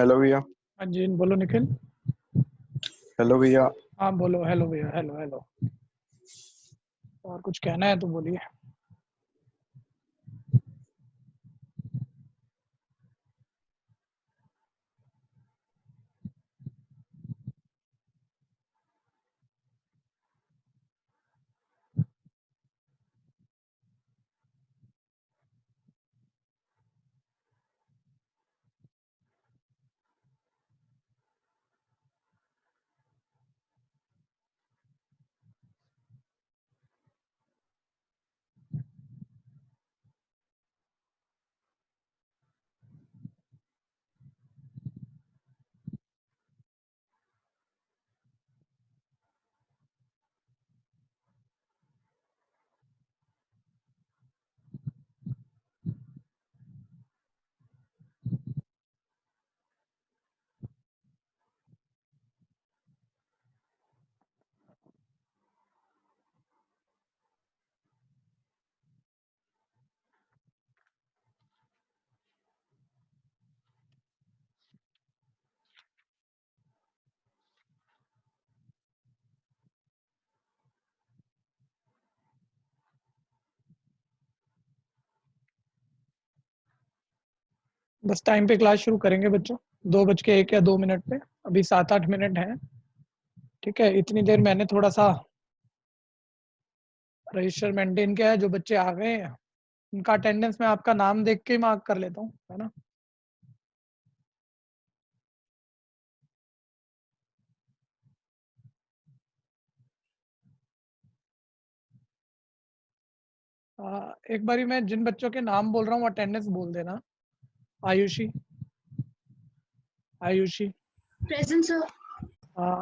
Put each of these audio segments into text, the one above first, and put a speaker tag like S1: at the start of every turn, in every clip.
S1: Hello भैया।
S2: हाँ जी, बोलो निखिल।
S1: हेलो भैया।
S2: हाँ बोलो, हेलो भैया, हेलो हेलो। और कुछ कहना है तो बोलिए। बस टाइम पे क्लास शुरू करेंगे बच्चों, 2:01 या 2 मिनट पे। अभी 7-8 मिनट हैं। ठीक है, इतनी देर मैंने थोड़ा सा रजिस्टर मेंटेन किया है। जो बच्चे आ गए हैं उनका अटेंडेंस मैं आपका नाम देख के ही मार्क कर लेता हूँ, है ना। एक बारी मैं जिन बच्चों के नाम बोल रहा हूँ अटेंडेंस बोल देना। Ayushi, Ayushi,
S3: present sir.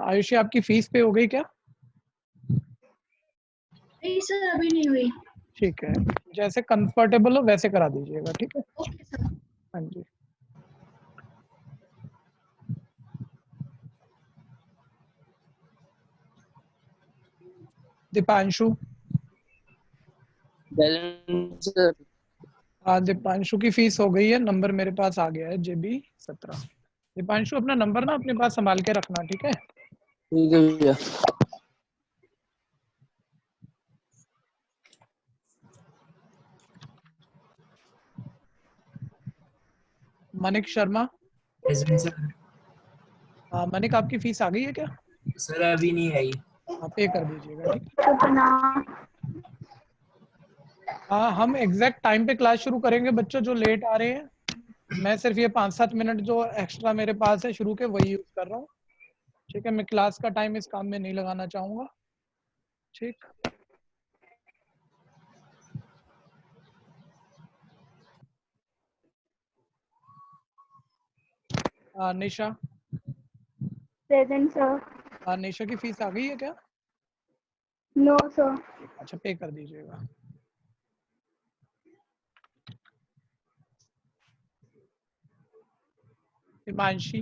S2: आयुषी आपकी फीस पे हो गई क्या?
S3: नहीं सर, अभी नहीं हुई।
S2: ठीक है, जैसे कंफर्टेबल हो वैसे करा दीजिएगा, ठीक है।
S3: Okay sir.
S2: हाँ जी। Deepanshu,
S4: present sir.
S2: दीपांशु की फीस हो गई है। नंबर मेरे पास आ गया है, JB 17। दीपांशु अपना नंबर ना अपने पास संभाल के रखना, ठीक है।
S4: ठीक है भैया।
S2: मनिक शर्मा,
S5: प्रेजेंट सर।
S2: मनिक आपकी फीस आ गई है क्या?
S5: सर अभी नहीं आई।
S2: आप पे कर दीजिएगा, ठीक है। हाँ, हम एग्जैक्ट टाइम पे क्लास शुरू करेंगे। बच्चों जो लेट आ रहे हैं, मैं सिर्फ ये 5-7 मिनट जो एक्स्ट्रा मेरे पास है शुरू के वही यूज कर रहा हूँ, ठीक है। मैं क्लास का टाइम इस काम में नहीं लगाना चाहूँगा, ठीक। निशा,
S6: प्रेजेंट सर।
S2: निशा की फीस आ गई है क्या?
S6: No sir.
S2: अच्छा, पे कर दीजिएगा। Himanshi,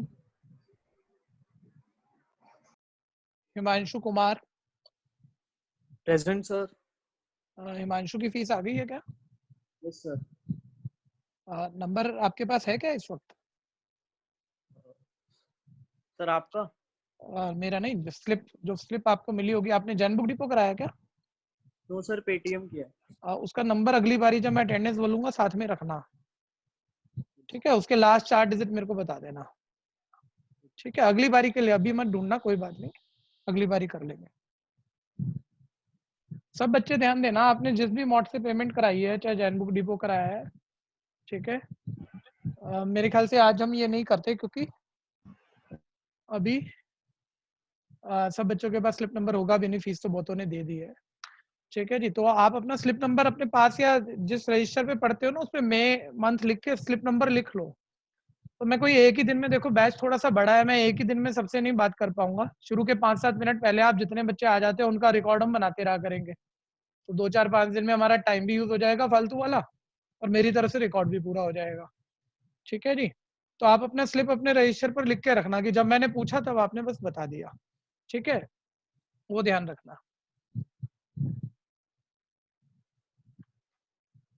S2: Himanshu Kumar,
S4: present sir.
S2: हिमांशु की फीस आ गई है क्या?
S4: Yes sir.
S2: नंबर आपके पास है क्या इस वक्त?
S4: सर आपका?
S2: मेरा नहीं, जो स्लिप आपको मिली होगी, आपने जैन बुक डिपो कराया क्या?
S4: नो सर, पेटीएम किया।
S2: उसका नंबर अगली बारी जब मैं अटेंडेंस बोलूंगा साथ में रखना, ठीक है। उसके लास्ट 4 डिजिट मेरे को बता देना, ठीक है। अगली बारी के लिए अभी मत ढूंढना, कोई बात नहीं, अगली बारी कर लेंगे। सब बच्चे ध्यान देना, आपने जिस भी मोड से पेमेंट कराई है, चाहे जैन बुक डिपो कराया है, ठीक है। मेरे ख्याल से आज हम ये नहीं करते क्योंकि अभी सब बच्चों के पास स्लिप नंबर होगा भी नहीं, फीस तो बहुतों ने दे दी है, ठीक है जी। तो आप अपना स्लिप नंबर अपने पास या जिस रजिस्टर पे पढ़ते हो ना उसमें मई मंथ लिख के स्लिप नंबर लिख लो। तो मैं कोई एक ही दिन में, देखो बैच थोड़ा सा बड़ा है, मैं एक ही दिन में सबसे नहीं बात कर पाऊंगा। शुरू के 5-7 मिनट पहले आप जितने बच्चे आ जाते हैं उनका रिकॉर्ड हम बनाते रहा करेंगे, तो 2-4-5 दिन में हमारा टाइम भी यूज हो जाएगा फालतू वाला, और मेरी तरफ से रिकॉर्ड भी पूरा हो जाएगा, ठीक है जी। तो आप अपना स्लिप अपने रजिस्टर पर लिख के रखना कि जब मैंने पूछा तब आपने बस बता दिया, ठीक है, वो ध्यान रखना।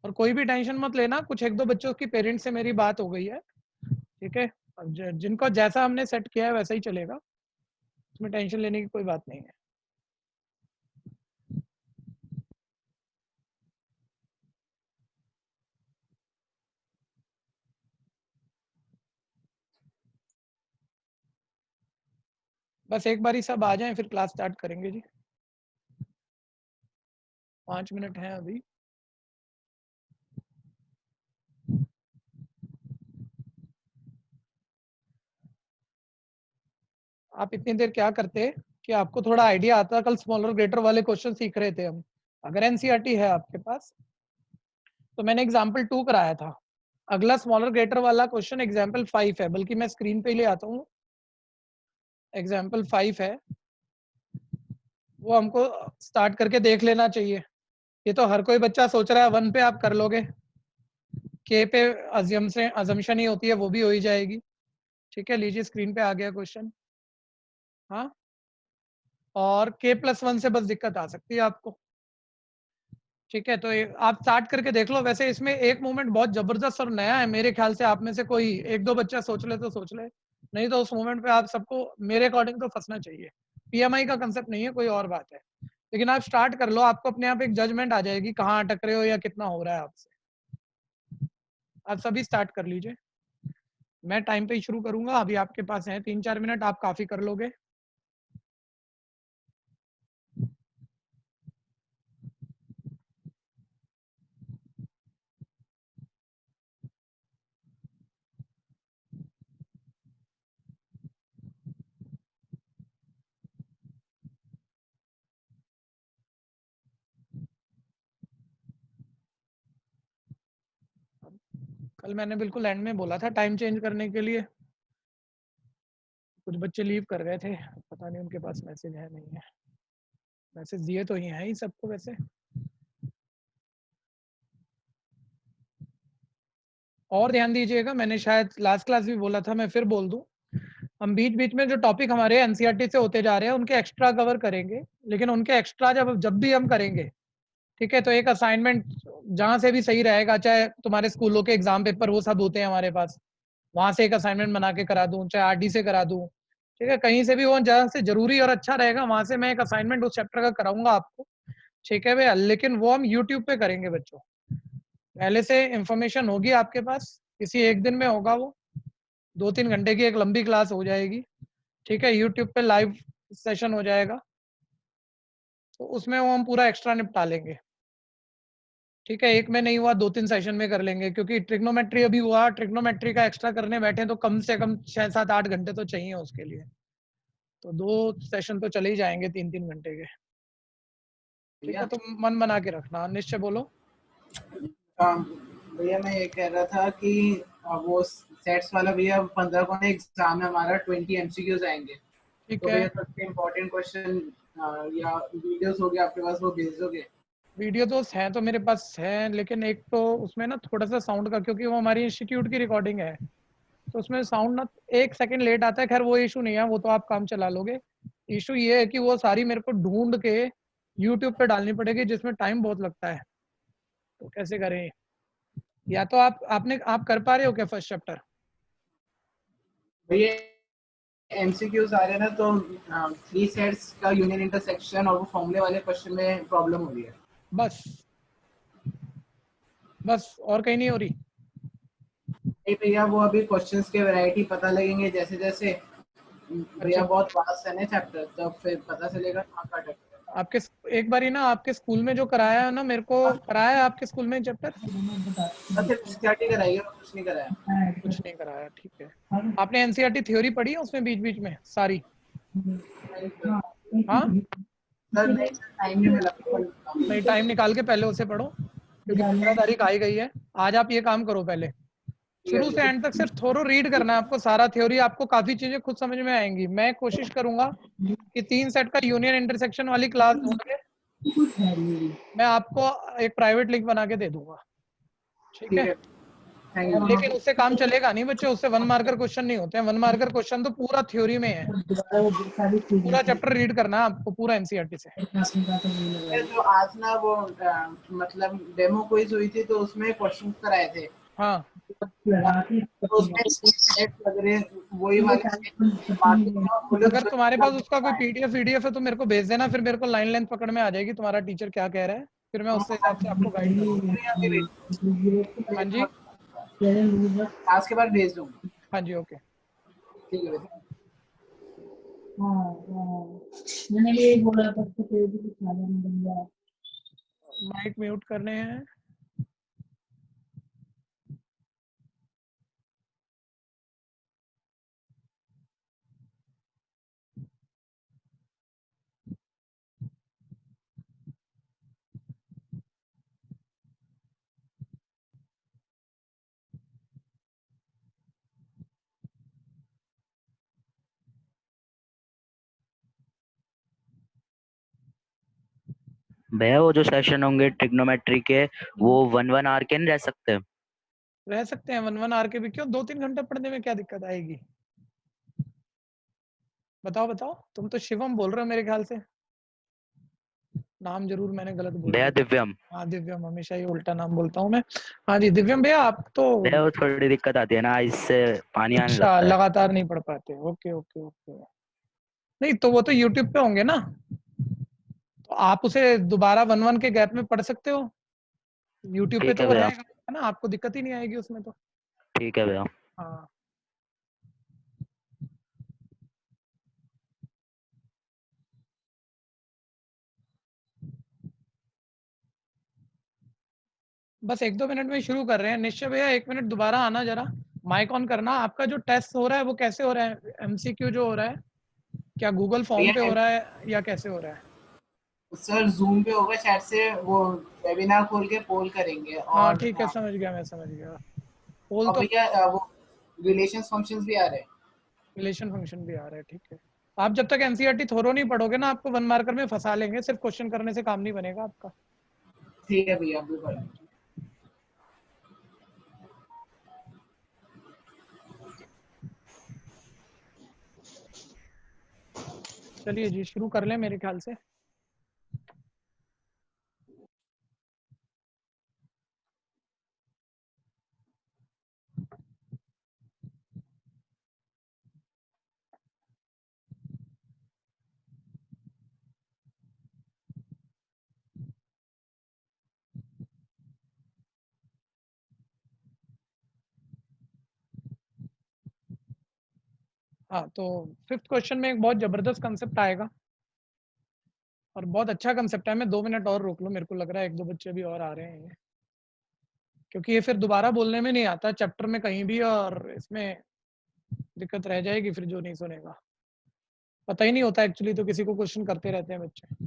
S2: और कोई भी टेंशन मत लेना, कुछ 1-2 बच्चों की पेरेंट्स से मेरी बात हो गई है, ठीक है। अब जिनको जैसा हमने सेट किया है वैसा ही चलेगा, उसमें टेंशन लेने की कोई बात नहीं है। बस एक बारी सब आ जाएं फिर क्लास स्टार्ट करेंगे जी। 5 मिनट हैं अभी। आप इतनी देर क्या करते कि आपको थोड़ा आइडिया आता। कल स्मॉलर ग्रेटर वाले क्वेश्चन सीख रहे थे हम। अगर एनसीईआरटी है आपके पास तो मैंने एग्जाम्पल 2 कराया था। अगला स्मॉलर ग्रेटर वाला क्वेश्चन एग्जाम्पल 5 है, बल्कि मैं स्क्रीन पे ले आता हूँ। एग्जाम्पल 5 है, वो हमको स्टार्ट करके देख लेना चाहिए। ये तो हर कोई बच्चा सोच रहा है 1 पे आप कर लोगे, के पे अजम्पशन ही होती है, वो भी हो ही जाएगी। ठीक है, लीजिए स्क्रीन पे आ गया क्वेश्चन। हाँ, और k+1 से बस दिक्कत आ सकती है आपको। ठीक है, तो आप स्टार्ट करके देख लो। वैसे इसमें एक मूवमेंट बहुत जबरदस्त और नया है, मेरे ख्याल से आप में से कोई एक दो बच्चा सोच ले तो सोच ले, नहीं तो उस मूवमेंट पे आप सबको मेरे अकॉर्डिंग तो फंसना चाहिए। पीएमआई का कंसेप्ट नहीं है, कोई और बात है, लेकिन आप स्टार्ट कर लो, आपको अपने आप एक जजमेंट आ जाएगी कहाँ अटक रहे हो या कितना हो रहा है आपसे। आप सभी स्टार्ट कर लीजिए, मैं टाइम पे ही शुरू करूंगा। अभी आपके पास है 3-4 मिनट, आप काफी कर लोगे। कल मैंने बिल्कुल एंड में बोला था टाइम चेंज करने के लिए, कुछ बच्चे लीव कर गए थे, पता नहीं उनके पास मैसेज है नहीं है। मैसेज दिए तो ही हैं ही सबको वैसे। और ध्यान दीजिएगा, मैंने शायद लास्ट क्लास भी बोला था, मैं फिर बोल दूं, हम बीच बीच में जो टॉपिक हमारे एनसीईआरटी से होते जा रहे हैं उनके एक्स्ट्रा कवर करेंगे, लेकिन उनके एक्स्ट्रा जब भी हम करेंगे, ठीक है, तो एक असाइनमेंट जहां से भी सही रहेगा, चाहे तुम्हारे स्कूलों के एग्जाम पेपर वो सब होते हैं हमारे पास, वहां से एक असाइनमेंट बना के करा दूं, चाहे आरडी से करा दूं, ठीक है, कहीं से भी वो जहां से जरूरी और अच्छा रहेगा वहां से मैं एक असाइनमेंट उस चैप्टर का कराऊंगा आपको। ठीक है भैया, लेकिन वो हम यूट्यूब पे करेंगे बच्चों। पहले से इंफॉर्मेशन होगी आपके पास, किसी एक दिन में होगा वो, 2-3 घंटे की एक लंबी क्लास हो जाएगी। ठीक है, यूट्यूब पे लाइव सेशन हो जाएगा, तो उसमें वो हम पूरा एक्स्ट्रा निपटा लेंगे। ठीक है, एक में नहीं हुआ 2-3 सेशन में कर लेंगे, क्योंकि ट्रिग्नोमेट्री अभी हुआ, ट्रिग्नोमेट्री का एक्स्ट्रा करने बैठे तो कम से कम 6-7-8 घंटे तो चाहिए उसके लिए, तो 2 सेशन तो चले ही जाएंगे 3-3 घंटे के। ठीक है, तो मन बना के रखना। निश्चय बोलो।
S7: भैया मैं ये कह रहा था कि वो सेट्स वाला भैया 15 को ना एग्जाम है हमारा, 20 एमसीक्यूज आएंगे।
S2: ठीक
S7: तो
S2: है,
S7: भैया सबसे इम्पोर्टेंट क्वेश्चन या वीडियोस हो गए आपके पास, वो भेज दोगे?
S2: वीडियो तो हैं तो मेरे पास है, लेकिन एक तो उसमें ना थोड़ा सा साउंड का, क्योंकि वो हमारी इंस्टीट्यूट की रिकॉर्डिंग है, तो उसमें साउंड ना 1 सेकंड लेट आता है। खैर वो इशू नहीं है, वो तो आप काम चला लोगे। इशू ये है कि वो सारी मेरे को ढूंढ के यूट्यूब पे डालनी पड़ेगी, जिसमें टाइम बहुत लगता है, तो कैसे करें? या तो आप कर पा रहे हो क्या फर्स्ट चैप्टर?
S7: भैया एमसीक्यूज आ रहे हैं ना, तो 3 सेट्स का यूनियन इंटरसेक्शन और वो फॉर्मूले वाले क्वेश्चन में प्रॉब्लम हो रही है।
S2: बस और कहीं नहीं हो रही?
S7: नहीं भैया, वो अभी क्वेश्चंस के वैरायटी पता लगेंगे जैसे जैसे। भैया बहुत वास्ट है ना चैप्टर, तो फिर पता चलेगा कहाँ का अटक है।
S2: आपके एक बारी ना आपके स्कूल में जो कराया है ना, मेरे को कराया है आपके स्कूल में चैप्टर?
S7: सिर्फ स्टडी कराइए, कुछ नहीं कराया।
S2: कुछ नहीं कराया, ठीक है। आपने एनसीईआरटी थ्योरी पढ़ी है उसमें बीच बीच में सारी? हाँ,
S7: सर नहीं, टाइम नहीं मिला।
S2: नहीं, टाइम निकाल के पहले उसे पढ़ो, क्योंकि 15 तारीख आई गई है। आज आप ये काम करो, पहले शुरू से एंड तक सिर्फ थोरो रीड करना है आपको, सारा थ्योरी, आपको काफी चीजें खुद समझ में आएंगी। मैं कोशिश करूंगा कि 3 सेट का यूनियन इंटरसेक्शन वाली क्लास ढूंढ के मैं आपको एक प्राइवेट लिंक बना के दे दूंगा। ठीक है,
S7: थैंक यू।
S2: लेकिन उससे काम चलेगा नहीं बच्चे, उससे 1 मार्कर क्वेश्चन नहीं होते हैं। 1 मार्कर क्वेश्चन तो पूरा थ्योरी में है, पूरा चैप्टर रीड करना है आपको, पूरा एनसीईआरटी से।
S7: जो आज ना वो मतलब डेमो क्विज हुई थी, तो उसमें क्वेश्चन कराए थे।
S2: हाँ,
S7: तो उसमें 3 सेट लग रहे हैं, वही वाले बाकी जो
S2: अगर तुम्हारे पास उसका कोई पीडीएफ है तो मेरे को भेज देना, फिर मेरे को लाइन लेंथ पकड़ में आ जाएगी तुम्हारा टीचर क्या कह रहा है, फिर मैं उससे हिसाब से आपको गाइड करूंगा। हाँ जी,
S7: क्लास के बाद भेज दूंगा।
S2: हाँ जी, ओके।
S7: ठीक है बेटा।
S8: मैंने यही बोला था कि कोई भी खाना नहीं बन रहा।
S2: माइक म्यूट करने हैं।
S9: भैया वो जो सेशन होंगे ट्रिग्नोमेट्री के, वो 1 आवर के नहीं रह सकते?
S2: रह सकते हैं 1 आवर के भी। क्यों, 2-3 घंटे पढ़ने में क्या दिक्कत आएगी? बताओ, तुम तो शिवम बोल रहे हो मेरे ख्याल से। नाम जरूर मैंने गलत बोल
S9: भैया
S2: दिया।
S9: दिव्यम।
S2: हाँ दिव्यम, हमेशा ही उल्टा नाम बोलता हूँ मैं। हाँ जी दिव्यम भैया, आप तो
S9: भैया वो थोड़ी दिक्कत आती है ना, इससे पानी आने
S2: अच्छा
S9: लगता है।
S2: लगातार नहीं पढ़ पाते। ओके। नहीं तो वो तो यूट्यूब पे होंगे ना, तो आप उसे दोबारा 1 के गैप में पढ़ सकते हो। यूट्यूब पे
S9: ठीक
S2: तो
S9: है
S2: वो
S9: भैया,
S2: रहेगा ना, आपको दिक्कत ही नहीं आएगी उसमें तो।
S9: ठीक है भैया।
S2: हाँ बस 1-2 मिनट में शुरू कर रहे हैं। निश्चय भैया 1 मिनट दोबारा आना, जरा माइक ऑन करना। आपका जो टेस्ट हो रहा है वो कैसे हो रहा है? एमसीक्यू जो हो रहा है, क्या गूगल फॉर्म पे हो रहा है या कैसे हो रहा है?
S7: सर जूम पे होगा, शायद से वो वेबिनार खोल के पोल करेंगे।
S2: हाँ
S7: और
S2: ठीक है, समझ गया मैं, समझ गया। पोल तो
S7: भैया वो रिलेशंस फंक्शंस भी आ रहे हैं।
S2: रिलेशन फंक्शन भी आ रहा है, ठीक है। आप जब तक एनसीईआरटी थोरो नहीं पढ़ोगे ना, आपको 1 मार्कर में फंसा लेंगे। सिर्फ क्वेश्चन करने से काम नहीं बनेगा आपका।
S7: ठीक है भैया, बिल्कुल।
S2: चलिए जी, शुरू कर लें मेरे ख्याल से। हाँ तो 5th क्वेश्चन में एक बहुत जबरदस्त कंसेप्ट आएगा और बहुत अच्छा कंसेप्ट है। मैं 2 मिनट और रोक लूँ, मेरे को लग रहा है 1-2 बच्चे भी और आ रहे हैं, क्योंकि ये फिर दोबारा बोलने में नहीं आता चैप्टर में कहीं भी, और इसमें दिक्कत रह जाएगी फिर जो नहीं सुनेगा। पता ही नहीं होता एक्चुअली, तो किसी को क्वेश्चन करते रहते हैं बच्चे।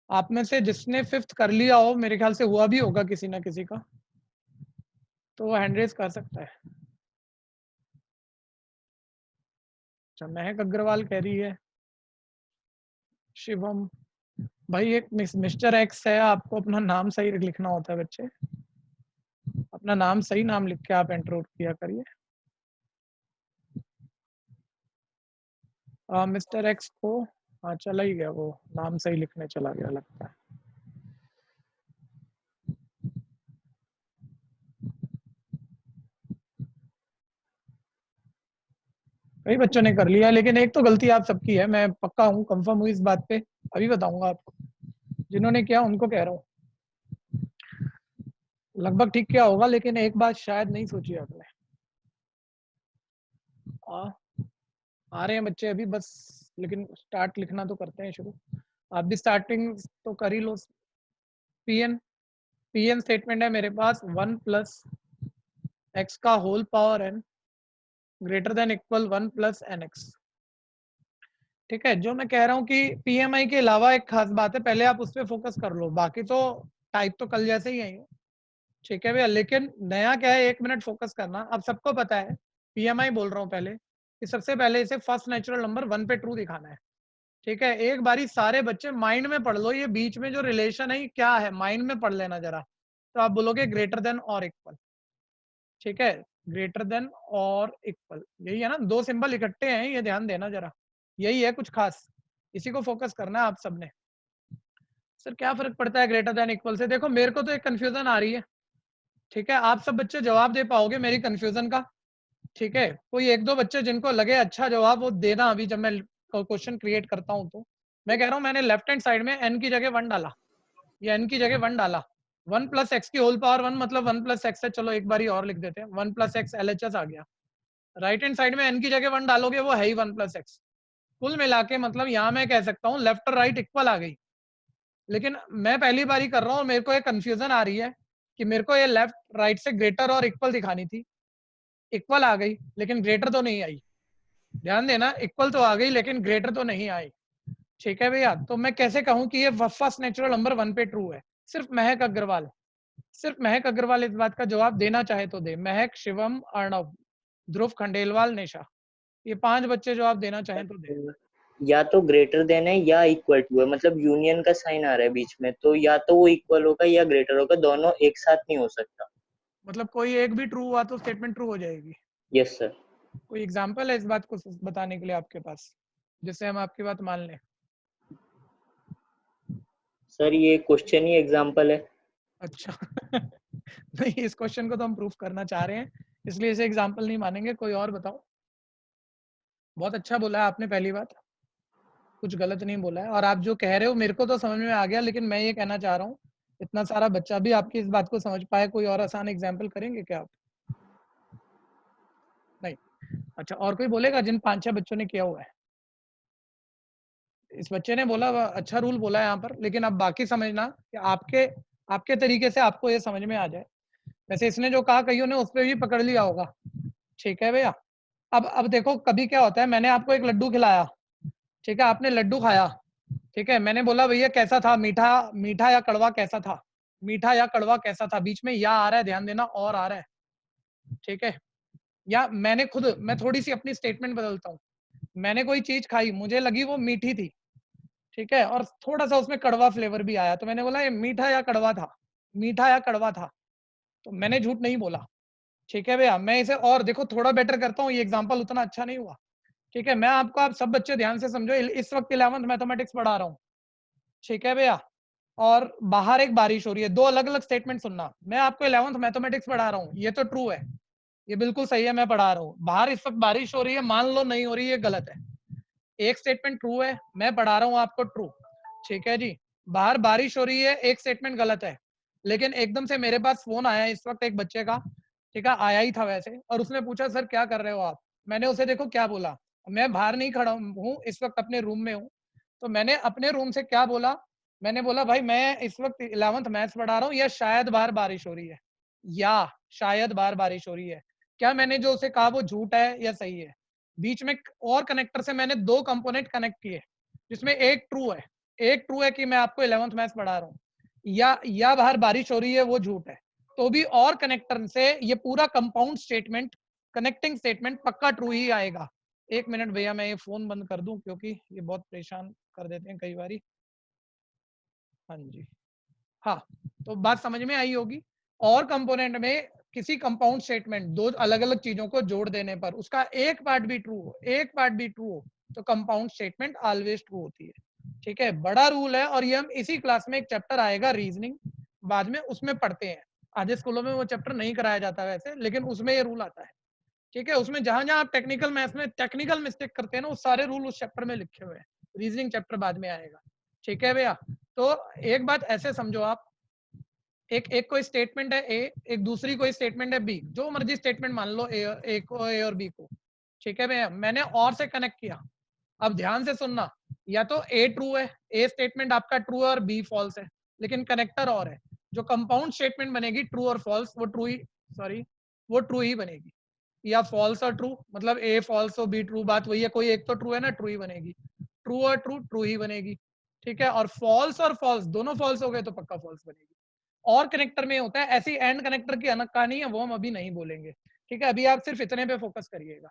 S2: आप में से जिसने 5th कर लिया हो, मेरे ख्याल से हुआ भी होगा किसी ना किसी का, तो वो हैंड रेज कर सकता है। अच्छा, महक अग्रवाल कह रही है। शिवम भाई, एक मिस्टर एक्स है, आपको अपना नाम सही लिखना होता है बच्चे। अपना नाम सही नाम लिख के आप एंटर किया करिए। मिस्टर एक्स को, हाँ चला ही गया, वो नाम सही लिखने चला गया लगता है। कई बच्चों ने कर लिया, लेकिन एक तो गलती आप सबकी है, मैं पक्का हूँ, कंफर्म हूँ इस बात पे। अभी बताऊंगा आपको, जिन्होंने किया उनको कह रहा हूँ। लगभग ठीक क्या होगा, लेकिन एक बात शायद नहीं सोची आपने। आ रहे हैं बच्चे अभी बस, लेकिन स्टार्ट लिखना तो करते हैं शुरू। आप भी स्टार्टिंग तो कर ही लो। पीएन स्टेटमेंट है मेरे पास, 1 प्लस एक्स का whole power n greater than equal 1 plus n x. ठीक है, जो मैं कह रहा हूँ कि पीएमआई के अलावा एक खास बात है, पहले आप उस पर फोकस कर लो, बाकी तो टाइप तो कल जैसे ही है। ठीक है भैया, लेकिन नया क्या है, 1 मिनट फोकस करना। अब सबको पता है, पीएमआई बोल रहा हूँ पहले, कि सबसे पहले इसे फर्स्ट नेचुरल नंबर 1 पे ट्रू दिखाना है। ठीक है, एक बारी सारे बच्चे माइंड में पढ़ लो, ये बीच में जो रिलेशन है क्या है, माइंड में पढ़ लेना जरा। तो आप बोलोगे ग्रेटर देन और इक्वल। ठीक है, ग्रेटर देन और इक्वल, यही है ना, 2 सिंबल इकट्ठे हैं, ये ध्यान देना जरा, यही है कुछ खास, इसी को फोकस करना है आप सबने। सर क्या फर्क पड़ता है ग्रेटर देन इक्वल से? देखो मेरे को तो एक कंफ्यूजन आ रही है, ठीक है, आप सब बच्चे जवाब दे पाओगे मेरी कंफ्यूजन का, ठीक है? कोई एक दो बच्चे जिनको लगे अच्छा जवाब वो देना अभी जब मैं क्वेश्चन क्रिएट करता हूँ। तो मैं कह रहा हूँ मैंने लेफ्ट हैंड साइड में n की जगह 1 डाला, या n की जगह 1 डाला, 1 + x की होल पावर 1 मतलब 1 + x है, चलो एक बार और लिख देते हैं, 1 + x LHS आ गया। राइट हैंड साइड में n की जगह 1 डालोगे वो है ही 1 + x। कुल मिला के मतलब यहाँ मैं कह सकता हूँ लेफ्ट और राइट इक्वल आ गई, लेकिन मैं पहली बार ही कर रहा हूँ और मेरे को एक कंफ्यूजन आ रही है कि मेरे को ये लेफ्ट राइट से ग्रेटर और इक्वल दिखानी थी, इक्वल आ गई लेकिन ग्रेटर तो नहीं आई। ध्यान देना, इक्वल तो आ गई लेकिन ग्रेटर तो नहीं आई, ठीक है भैया? तो मैं कैसे कहूँ कि ये फर्स्ट नेचुरल नंबर 1 पे ट्रू है? सिर्फ महक अग्रवाल, सिर्फ महक अग्रवाल इस बात का जवाब देना चाहे तो दे। महक, शिवम, अर्णव, ध्रुव खंडेलवाल, निशा, ये 5 बच्चे जवाब देना चाहें तो दे।
S10: या तो ग्रेटर देन है या इक्वल टू है, मतलब यूनियन का साइन आ रहा है बीच में, तो या तो वो इक्वल होगा या ग्रेटर होगा, दोनों एक साथ नहीं हो सकता।
S2: मतलब कोई एक भी ट्रू हुआ तो स्टेटमेंट ट्रू हो जाएगी?
S10: Yes sir.
S2: कोई एग्जांपल है इस बात को बताने के लिए आपके पास जिससे हम आपकी बात मान लें?
S10: सर ये क्वेश्चन ही एग्जांपल है।
S2: अच्छा नहीं, इस क्वेश्चन को तो हम प्रूफ करना चाह रहे हैं इसलिए इसे एग्जांपल नहीं मानेंगे। कोई और बताओ। बहुत अच्छा बोला है आपने, पहली बात कुछ गलत नहीं बोला है, और आप जो कह रहे हो मेरे को तो समझ में आ गया, लेकिन मैं ये कहना चाह रहा हूँ इतना सारा बच्चा भी आपकी इस बात को समझ पाए, कोई और आसान एग्जाम्पल करेंगे क्या आप? नहीं। अच्छा, और कोई बोलेगा जिन 5-6 बच्चों ने किया हुआ है? इस बच्चे ने बोला अच्छा रूल बोला है यहाँ पर, लेकिन अब बाकी समझना कि आपके तरीके से आपको ये समझ में आ जाए। वैसे इसने जो कहा कईयों ने उस पर भी पकड़ लिया होगा, ठीक है भैया? अब देखो कभी क्या होता है, मैंने आपको एक लड्डू खिलाया, ठीक है, आपने लड्डू खाया, ठीक है, मैंने बोला भैया कैसा था, मीठा या कड़वा कैसा था, मीठा या कड़वा कैसा था, बीच में या आ रहा है, ध्यान देना, और आ रहा है, ठीक है? या मैं थोड़ी सी अपनी स्टेटमेंट बदलता हूँ, मैंने कोई चीज खाई, मुझे लगी वो मीठी थी, ठीक है, और थोड़ा सा उसमें कड़वा फ्लेवर भी आया, तो मैंने बोला ये मीठा या कड़वा था, मीठा या कड़वा था, तो मैंने झूठ नहीं बोला, ठीक है भैया? मैं इसे और देखो थोड़ा बेटर करता हूँ, ये एग्जाम्पल उतना अच्छा नहीं हुआ, ठीक है? मैं आपको, आप सब बच्चे ध्यान से समझो, इस वक्त 11th मैथमेटिक्स पढ़ा रहा हूँ, ठीक है भैया? और बाहर एक बारिश हो रही है, दो अलग अलग स्टेटमेंट सुनना, मैं आपको 11th मैथमेटिक्स पढ़ा रहा हूँ, ये तो ट्रू है, ये बिल्कुल सही है, मैं पढ़ा रहा हूँ, बाहर इस वक्त बारिश हो रही है, मान लो नहीं हो रही है, गलत है, एक स्टेटमेंट ट्रू है, मैं पढ़ा रहा हूँ आपको ट्रू, ठीक है जी? बाहर बारिश हो रही है, एक स्टेटमेंट गलत है, लेकिन एकदम से मेरे पास फोन आया इस वक्त एक बच्चे का, ठीक है, आया ही था वैसे, और उसने पूछा सर क्या कर रहे हो आप? मैंने उसे देखो क्या बोला, मैं बाहर नहीं खड़ा हूँ, इस वक्त अपने रूम में हूँ, तो मैंने अपने रूम से क्या बोला, मैंने बोला भाई मैं इस वक्त 11th मैथ्स पढ़ा रहा हूँ, या शायद बाहर बारिश हो रही है, या शायद बाहर बारिश हो रही है। क्या मैंने जो उसे कहा वो झूठ है या सही है? बीच में और कनेक्टर से मैंने 2 कंपोनेंट कनेक्ट किए, जिसमें एक ट्रू है कि मैं आपको 11th मैथ्स पढ़ा रहा हूँ, या बाहर बारिश हो रही है वो झूठ है, तो भी और कनेक्टर से ये पूरा कंपाउंड स्टेटमेंट, कनेक्टिंग स्टेटमेंट पक्का ट्रू ही आएगा। एक मिनट भैया, मैं ये फोन बंद कर दूं क्योंकि ये बहुत परेशान कर देते हैं कई बारी। हाँ जी, हाँ, तो बात समझ में आई होगी। और कंपोनेंट में किसी कंपाउंड स्टेटमेंट, दो अलग अलग चीजों को जोड़ देने पर उसका एक पार्ट भी ट्रू हो, तो कंपाउंड स्टेटमेंट ऑलवेज ट्रू होती है, ठीक है? बड़ा रूल है, और ये हम इसी क्लास में एक चैप्टर आएगा रीजनिंग, बाद में उसमें पढ़ते हैं। आधे स्कूलों में वो चैप्टर नहीं कराया जाता वैसे, लेकिन उसमें ये रूल आता है, ठीक है? उसमें जहां जहां आप टेक्निकल मैथ्स में टेक्निकल मिस्टेक करते हैं ना, वो सारे रूल उस चैप्टर में लिखे हुए हैं। रीजनिंग चैप्टर बाद में आएगा, ठीक है भैया? तो एक बात ऐसे समझो आप, एक कोई स्टेटमेंट है ए, एक दूसरी कोई स्टेटमेंट है बी, जो मर्जी स्टेटमेंट मान लो ए को, ए और बी को, ठीक है भैया? मैंने और से कनेक्ट किया, अब ध्यान से सुनना, या तो ए ट्रू है, ए स्टेटमेंट आपका ट्रू है और बी फॉल्स है, लेकिन कनेक्टर और है, जो कंपाउंड स्टेटमेंट बनेगी ट्रू और फॉल्स, वो ट्रू ही बनेगी, या फॉल्स और ट्रू, मतलब ए फॉल्स हो बी ट्रू, बात वही है, कोई एक तो ट्रू है ना, ट्रू ही बनेगी, ट्रू और ट्रू ही बनेगी, ठीक है? और फॉल्स दोनों फॉल्स हो गए तो पक्का फॉल्स बनेगी। और कनेक्टर में होता है, ऐसी एंड कनेक्टर की अलग कहानी है, वो हम अभी नहीं बोलेंगे, ठीक है? अभी आप सिर्फ इतने पे फोकस करिएगा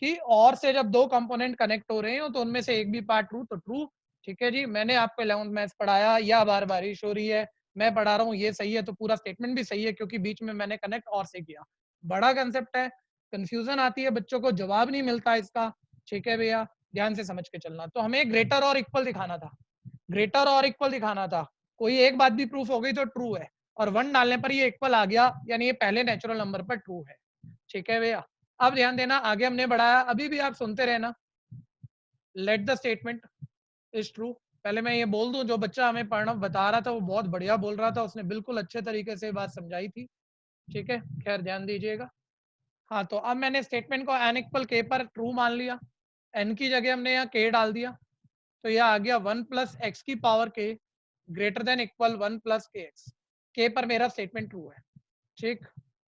S2: कि और से जब 2 कंपोनेंट कनेक्ट हो रहे हो तो उनमें से एक भी पार्ट ट्रू तो ट्रू, ठीक है जी? मैंने आपको 11th मैथ्स पढ़ाया, या बार बारिश हो रही है, मैं पढ़ा रहा हूँ, ये सही है, तो पूरा स्टेटमेंट भी सही है, क्योंकि बीच में मैंने कनेक्ट और से किया। बड़ा कंसेप्ट है, कंफ्यूजन आती है बच्चों को, जवाब नहीं मिलता इसका, ठीक है भैया? ध्यान से समझ के चलना। तो हमें ग्रेटर और इक्वल दिखाना था, कोई एक बात भी प्रूफ हो गई तो ट्रू है, और 1 डालने पर ये इक्वल आ गया, यानी ये पहले नेचुरल नंबर पर ट्रू है। ठीक है भैया, अब ध्यान देना, आगे हमने बढ़ाया, अभी भी आप सुनते रहना। Late the statement is true. पहले मैं ये बोल दूं, जो बच्चा हमें पढ़ना बता रहा था वो बहुत बढ़िया बोल रहा था, उसने बिल्कुल अच्छे तरीके से बात समझाई थी। ठीक है, खैर ध्यान दीजिएगा। हाँ, तो अब मैंने स्टेटमेंट को n इक्वल k पर ट्रू मान लिया, n की जगह हमने यहाँ k डाल दिया, तो यह आ गया 1 प्लस एक्स की power k greater than equal 1 plus k x. k पर मेरा स्टेटमेंट ट्रू है। ठीक,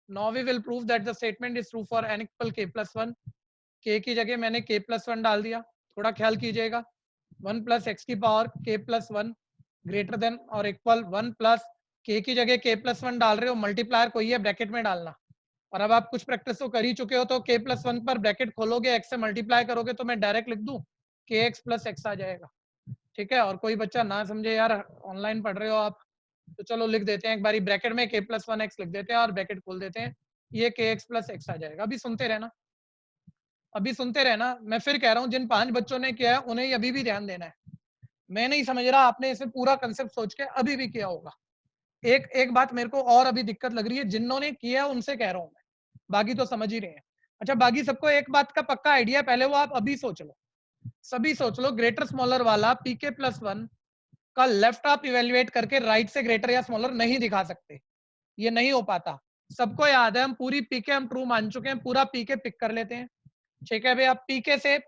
S2: now we will prove that the statement is true for n equal k plus 1। k की जगह मैंने k प्लस 1 डाल दिया, थोड़ा ख्याल कीजिएगा। 1 प्लस एक्स की power k plus 1 greater then और इक्वल 1 प्लस k की जगह k प्लस 1 डाल रहे हो, मल्टीप्लायर कोई है ब्रैकेट में डालना। और अब आप कुछ प्रैक्टिस तो कर ही चुके हो, तो k प्लस 1 पर ब्रैकेट खोलोगे, x से मल्टीप्लाई करोगे तो मैं डायरेक्ट लिख दूं kx प्लस एक्स आ जाएगा। ठीक है, और कोई बच्चा ना समझे यार, ऑनलाइन पढ़ रहे हो आप, तो चलो लिख देते हैं एक बारी ब्रैकेट में k प्लस 1 एक्स लिख देते हैं और ब्रैकेट खोल देते हैं, ये kx प्लस एक्स आ जाएगा। अभी सुनते रहना, अभी सुनते रहना। मैं फिर कह रहा हूँ, जिन 5 बच्चों ने किया है उन्हें अभी भी ध्यान देना है। मैं नहीं समझ रहा, आपने इसे पूरा कंसेप्ट सोच के अभी भी किया होगा। एक बात मेरे को और अभी दिक्कत लग रही है, जिन्होंने किया उनसे कह रहा हूँ मैं, बाकी तो समझ ही रहे हैं। अच्छा, बाकी सबको एक बात का पक्का आइडिया, पहले वो आप अभी सोच लो, सभी सोच लो। ग्रेटर स्मॉलर वाला pk प्लस 1 का लेफ्ट आप इवेल्युएट करके राइट से ग्रेटर या स्मॉलर नहीं दिखा सकते, ये नहीं हो पाता। सबको याद है, हम पूरी pk हम ट्रू मान चुके हैं, पूरा pk पिक कर लेते हैं। ठीक है भाई, आप pk से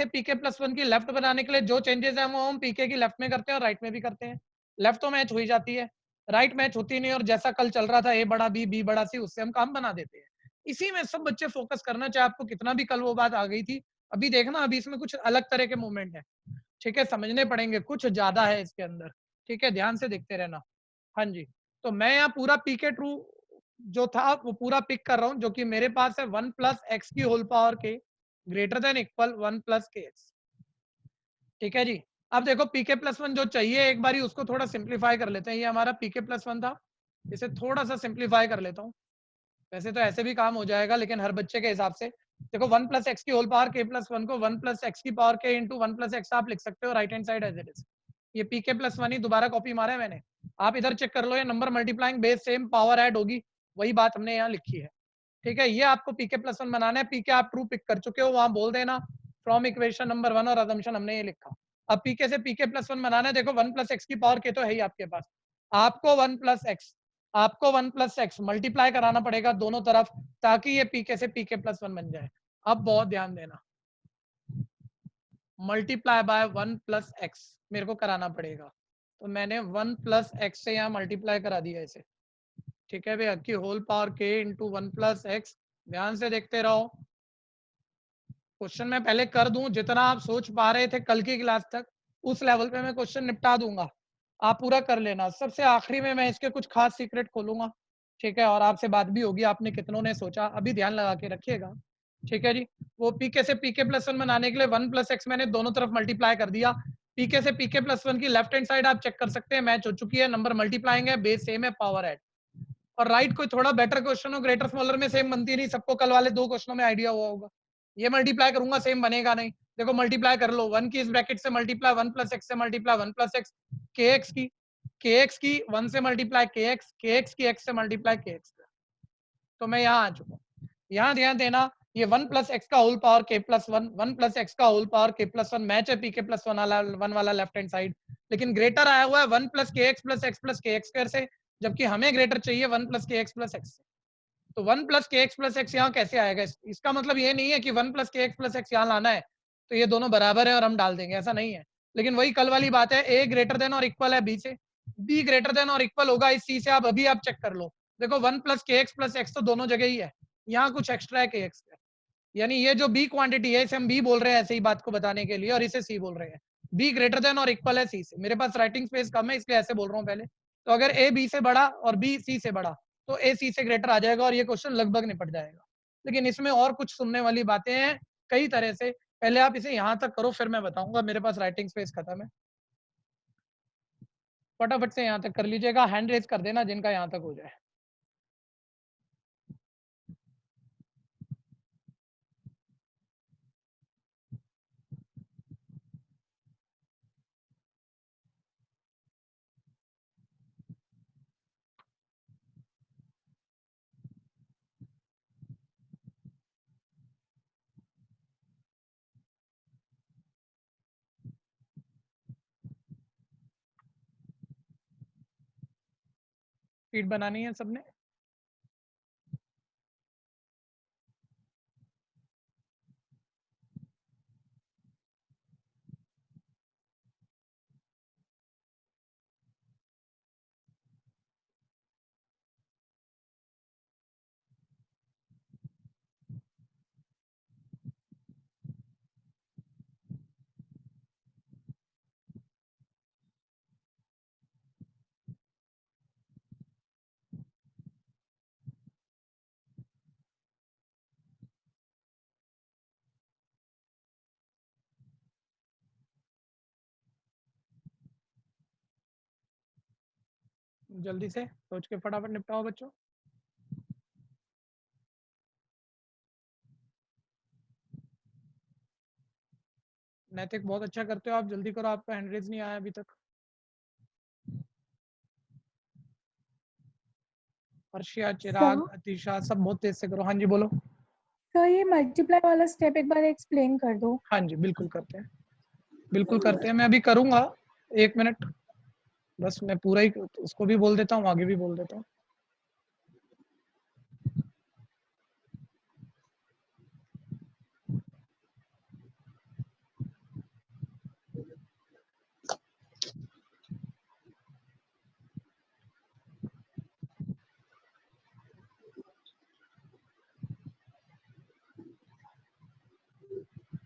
S2: pk प्लस 1 की लेफ्ट बनाने के लिए जो चेंजेस है वो हम pk की लेफ्ट में करते हैं और राइट में भी करते हैं। लेफ्ट तो मैच हो ही जाती है, राइट मैच होती नहीं, और जैसा कल चल रहा था a बड़ा b बड़ा c, उससे हम काम बना देते हैं। इसी में सब बच्चे फोकस करना, चाहे आपको कितना भी कल वो बात आ गई थी, अभी देखना, अभी इसमें कुछ अलग तरह के मूवमेंट है। ठीक है, समझने पड़ेंगे, कुछ ज्यादा है इसके अंदर। ठीक है, ध्यान से देखते रहना। हाँ जी, तो मैं यहाँ पूरा pk ट्रू जो था वो पूरा पिक कर रहा हूँ, जो कि मेरे पास है 1 प्लस एक्स की whole power k greater than equal 1 plus k x. ठीक है जी, अब देखो pk प्लस 1 जो चाहिए, एक बारी उसको थोड़ा सिंप्लीफाई कर लेते हैं। ये हमारा pk प्लस 1 था, इसे थोड़ा सा सिंप्लीफाई कर लेता हूँ। वैसे तो ऐसे भी काम हो जाएगा, लेकिन हर बच्चे के हिसाब से देखो, 1 प्लस एक्स की होल पावर k प्लस 1 को 1 प्लस एक्स की power k into 1 plus x आप लिख सकते हो right hand side as it is. ये pk प्लस 1 ही दोबारा कॉपी मारा है मैंने, आप इधर चेक कर लो, ये number multiplying base same, power add होगी, वही बात हमने यहाँ लिखी है। ठीक है, ये आपको pk प्लस 1 बनाना है। pk आप ट्रू पिक कर चुके हो, वहां बोल देना फ्रॉम इक्वेशन नंबर 1, और अजम्पशन हमने ये लिखा। अब pk से pk प्लस 1 बनाना है, देखो 1 प्लस एक्स की पावर k तो है ही आपके पास, आपको 1 प्लस एक्स मल्टीप्लाई कराना पड़ेगा दोनों तरफ, ताकि ये pk से pk प्लस 1 बन जाए। अब बहुत ध्यान देना, मल्टीप्लाई बाय 1 प्लस एक्स मेरे को कराना पड़ेगा, तो मैंने 1 प्लस एक्स से यहाँ मल्टीप्लाई करा दिया इसे। ठीक है भैया, की whole power k into 1 plus x. ध्यान से देखते रहो, क्वेश्चन मैं पहले कर दूं, जितना आप सोच पा रहे थे कल की क्लास तक, उस लेवल पे मैं क्वेश्चन निपटा दूंगा, आप पूरा कर लेना। सबसे आखिरी में मैं इसके कुछ खास सीक्रेट खोलूंगा। ठीक है, और आपसे बात भी होगी, आपने कितनों ने सोचा, अभी ध्यान लगा के रखिएगा। ठीक है जी, वो pk से pk प्लस 1 बनाने के लिए 1 प्लस एक्स मैंने दोनों तरफ मल्टीप्लाई कर दिया। pk से pk प्लस 1 की लेफ्ट हैंड साइड आप चेक कर सकते हैं, मैच हो चुकी है, नंबर मल्टीप्लाइंग है, बेस सेम है, पावर ऐड। और राइट कोई थोड़ा बेटर क्वेश्चन हो, ग्रेटर स्मॉलर में सेम बनती नहीं, सबको कल वाले 2 क्वेश्चनों में आइडिया हुआ होगा। ये मल्टीप्लाई करूंगा सेम बनेगा नहीं, देखो मल्टीप्लाई कर लो, 1 की इस ब्रैकेट से मल्टीप्लाई 1 प्लस एक्स से मल्टीप्लाई 1 प्लस एक्स, kx की 1 से मल्टीप्लाई kx की x से मल्टीप्लाई kx। तो मैं यहाँ आ चुका हूँ, यहाँ ध्यान देना, ये 1 प्लस एक्स का whole power k plus 1, 1 plus x का whole power k plus 1 match है pk प्लस 1 वाला लेफ्ट हैंड साइड, लेकिन ग्रेटर आया हुआ है 1 plus k x plus x plus k x square से, जबकि हमें ग्रेटर चाहिए 1 plus k x plus x से। तो 1 plus k x plus x यहाँ कैसे आएगा? इसका मतलब ये नहीं है कि 1 plus k x plus x यहाँ लाना है तो ये दोनों बराबर है और हम डाल देंगे, ऐसा नहीं है। लेकिन वही कल वाली बात है, ए ग्रेटर देन और इक्वल है बी से, बी ग्रेटर देन और इक्वल होगा इस सी से। आप अभी आप चेक कर लो, देखो 1 plus k x plus x तो दोनों जगह ही है, यहाँ कुछ एक्स्ट्रा है के एक्स, यानी ये जो बी क्वांटिटी है इसे हम बी बोल रहे हैं ऐसे ही बात को बताने के लिए, और इसे सी बोल रहे हैं। बी ग्रेटर देन और इक्वल है सी से, मेरे पास राइटिंग स्पेस कम है इसलिए ऐसे बोल रहा हूँ पहले। तो अगर ए बी से बड़ा और बी सी से बड़ा तो ए सी से ग्रेटर आ जाएगा और ये क्वेश्चन लगभग निपट जाएगा। लेकिन इसमें और कुछ सुनने वाली बातें हैं कई तरह से, पहले आप इसे यहाँ तक करो फिर मैं बताऊंगा। मेरे पास राइटिंग स्पेस खत्म है, फटाफट से यहाँ तक कर लीजिएगा, हैंड रेज कर देना जिनका यहाँ तक हो जाए। शीट बनानी है सबने? जल्दी से सोच के फटाफट निपटाओ बच्चों। नैतिक बहुत अच्छा करते हो आप, जल्दी करो, आपका हैंड रेज नहीं आया अभी तक। अर्शिया, चिराग, अतीशा सब बहुत तेज से करो। हाँ जी बोलो।
S8: सर ये मल्टीप्लाई वाला स्टेप एक बार एक्सप्लेन कर दो।
S2: हाँ जी बिल्कुल करते हैं, बिल्कुल करते हैं। मैं अभी करूंगा, 1 मिनट बस, मैं पूरा ही उसको भी बोल देता हूँ, आगे भी बोल देता हूँ।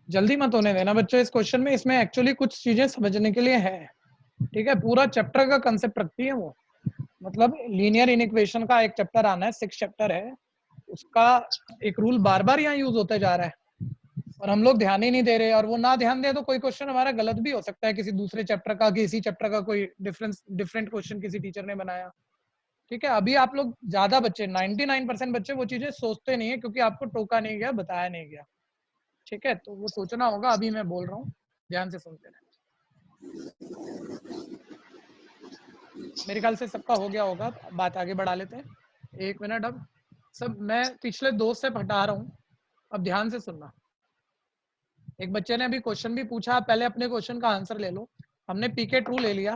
S2: जल्दी मत होने देना बच्चों इस क्वेश्चन में, इसमें एक्चुअली कुछ चीजें समझने के लिए है, ठीक है। पूरा चैप्टर का कंसेप्ट रखती है वो, मतलब लीनियर इनइक्वेशन का एक चैप्टर आना है, 6 चैप्टर है, उसका एक रूल बार बार यहाँ यूज होता जा रहा है और हम लोग ध्यान ही नहीं दे रहे। और वो ना ध्यान दे तो कोई क्वेश्चन हमारा गलत भी हो सकता है, किसी दूसरे चैप्टर का, किसी चैप्टर का कोई डिफरेंट क्वेश्चन किसी टीचर ने बनाया, ठीक है। अभी आप लोग ज्यादा बच्चे 99% बच्चे वो चीजें सोचते नहीं है, क्योंकि आपको टोका नहीं गया, बताया नहीं गया, ठीक है। तो वो सोचना होगा, अभी मैं बोल रहा हूँ, ध्यान से सुनते रहे। मेरे ख्याल से सबका हो गया होगा, बात आगे बढ़ा लेते हैं। 1 मिनट, अब सब मैं पिछले 2 से हटा रहा हूँ, अब ध्यान से सुनना। एक बच्चे ने अभी क्वेश्चन भी पूछा, पहले अपने क्वेश्चन का आंसर ले लो। हमने पीके ट्रू ले लिया,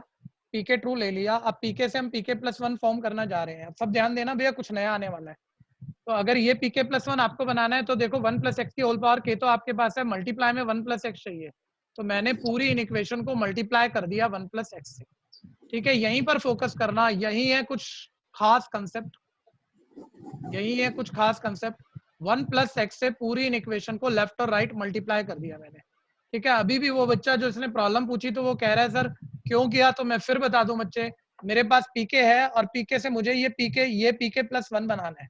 S2: पीके ट्रू ले लिया, अब पीके से हम पीके प्लस 1 फॉर्म करना जा रहे हैं। अब सब ध्यान देना भैया, कुछ नया आने वाला है। तो अगर ये पीके प्लस 1 आपको बनाना है तो देखो 1 + x की होल पावर k तो आपके पास है, मल्टीप्लाई में 1 + x चाहिए, तो मैंने पूरी इन इक्वेशन को मल्टीप्लाई कर दिया 1 + x से, ठीक है। यहीं पर फोकस करना, यही है कुछ खास कंसेप्ट, यही है कुछ खास कंसेप्ट। 1 + x से पूरी इन इक्वेशन को लेफ्ट और राइट मल्टीप्लाई कर दिया मैंने, ठीक है। अभी भी वो बच्चा जो इसने प्रॉब्लम पूछी तो वो कह रहा है सर क्यों किया, तो मैं फिर बता दूं बच्चे, मेरे पास पीके है और पीके से मुझे ये पीके प्लस 1 बनाना है,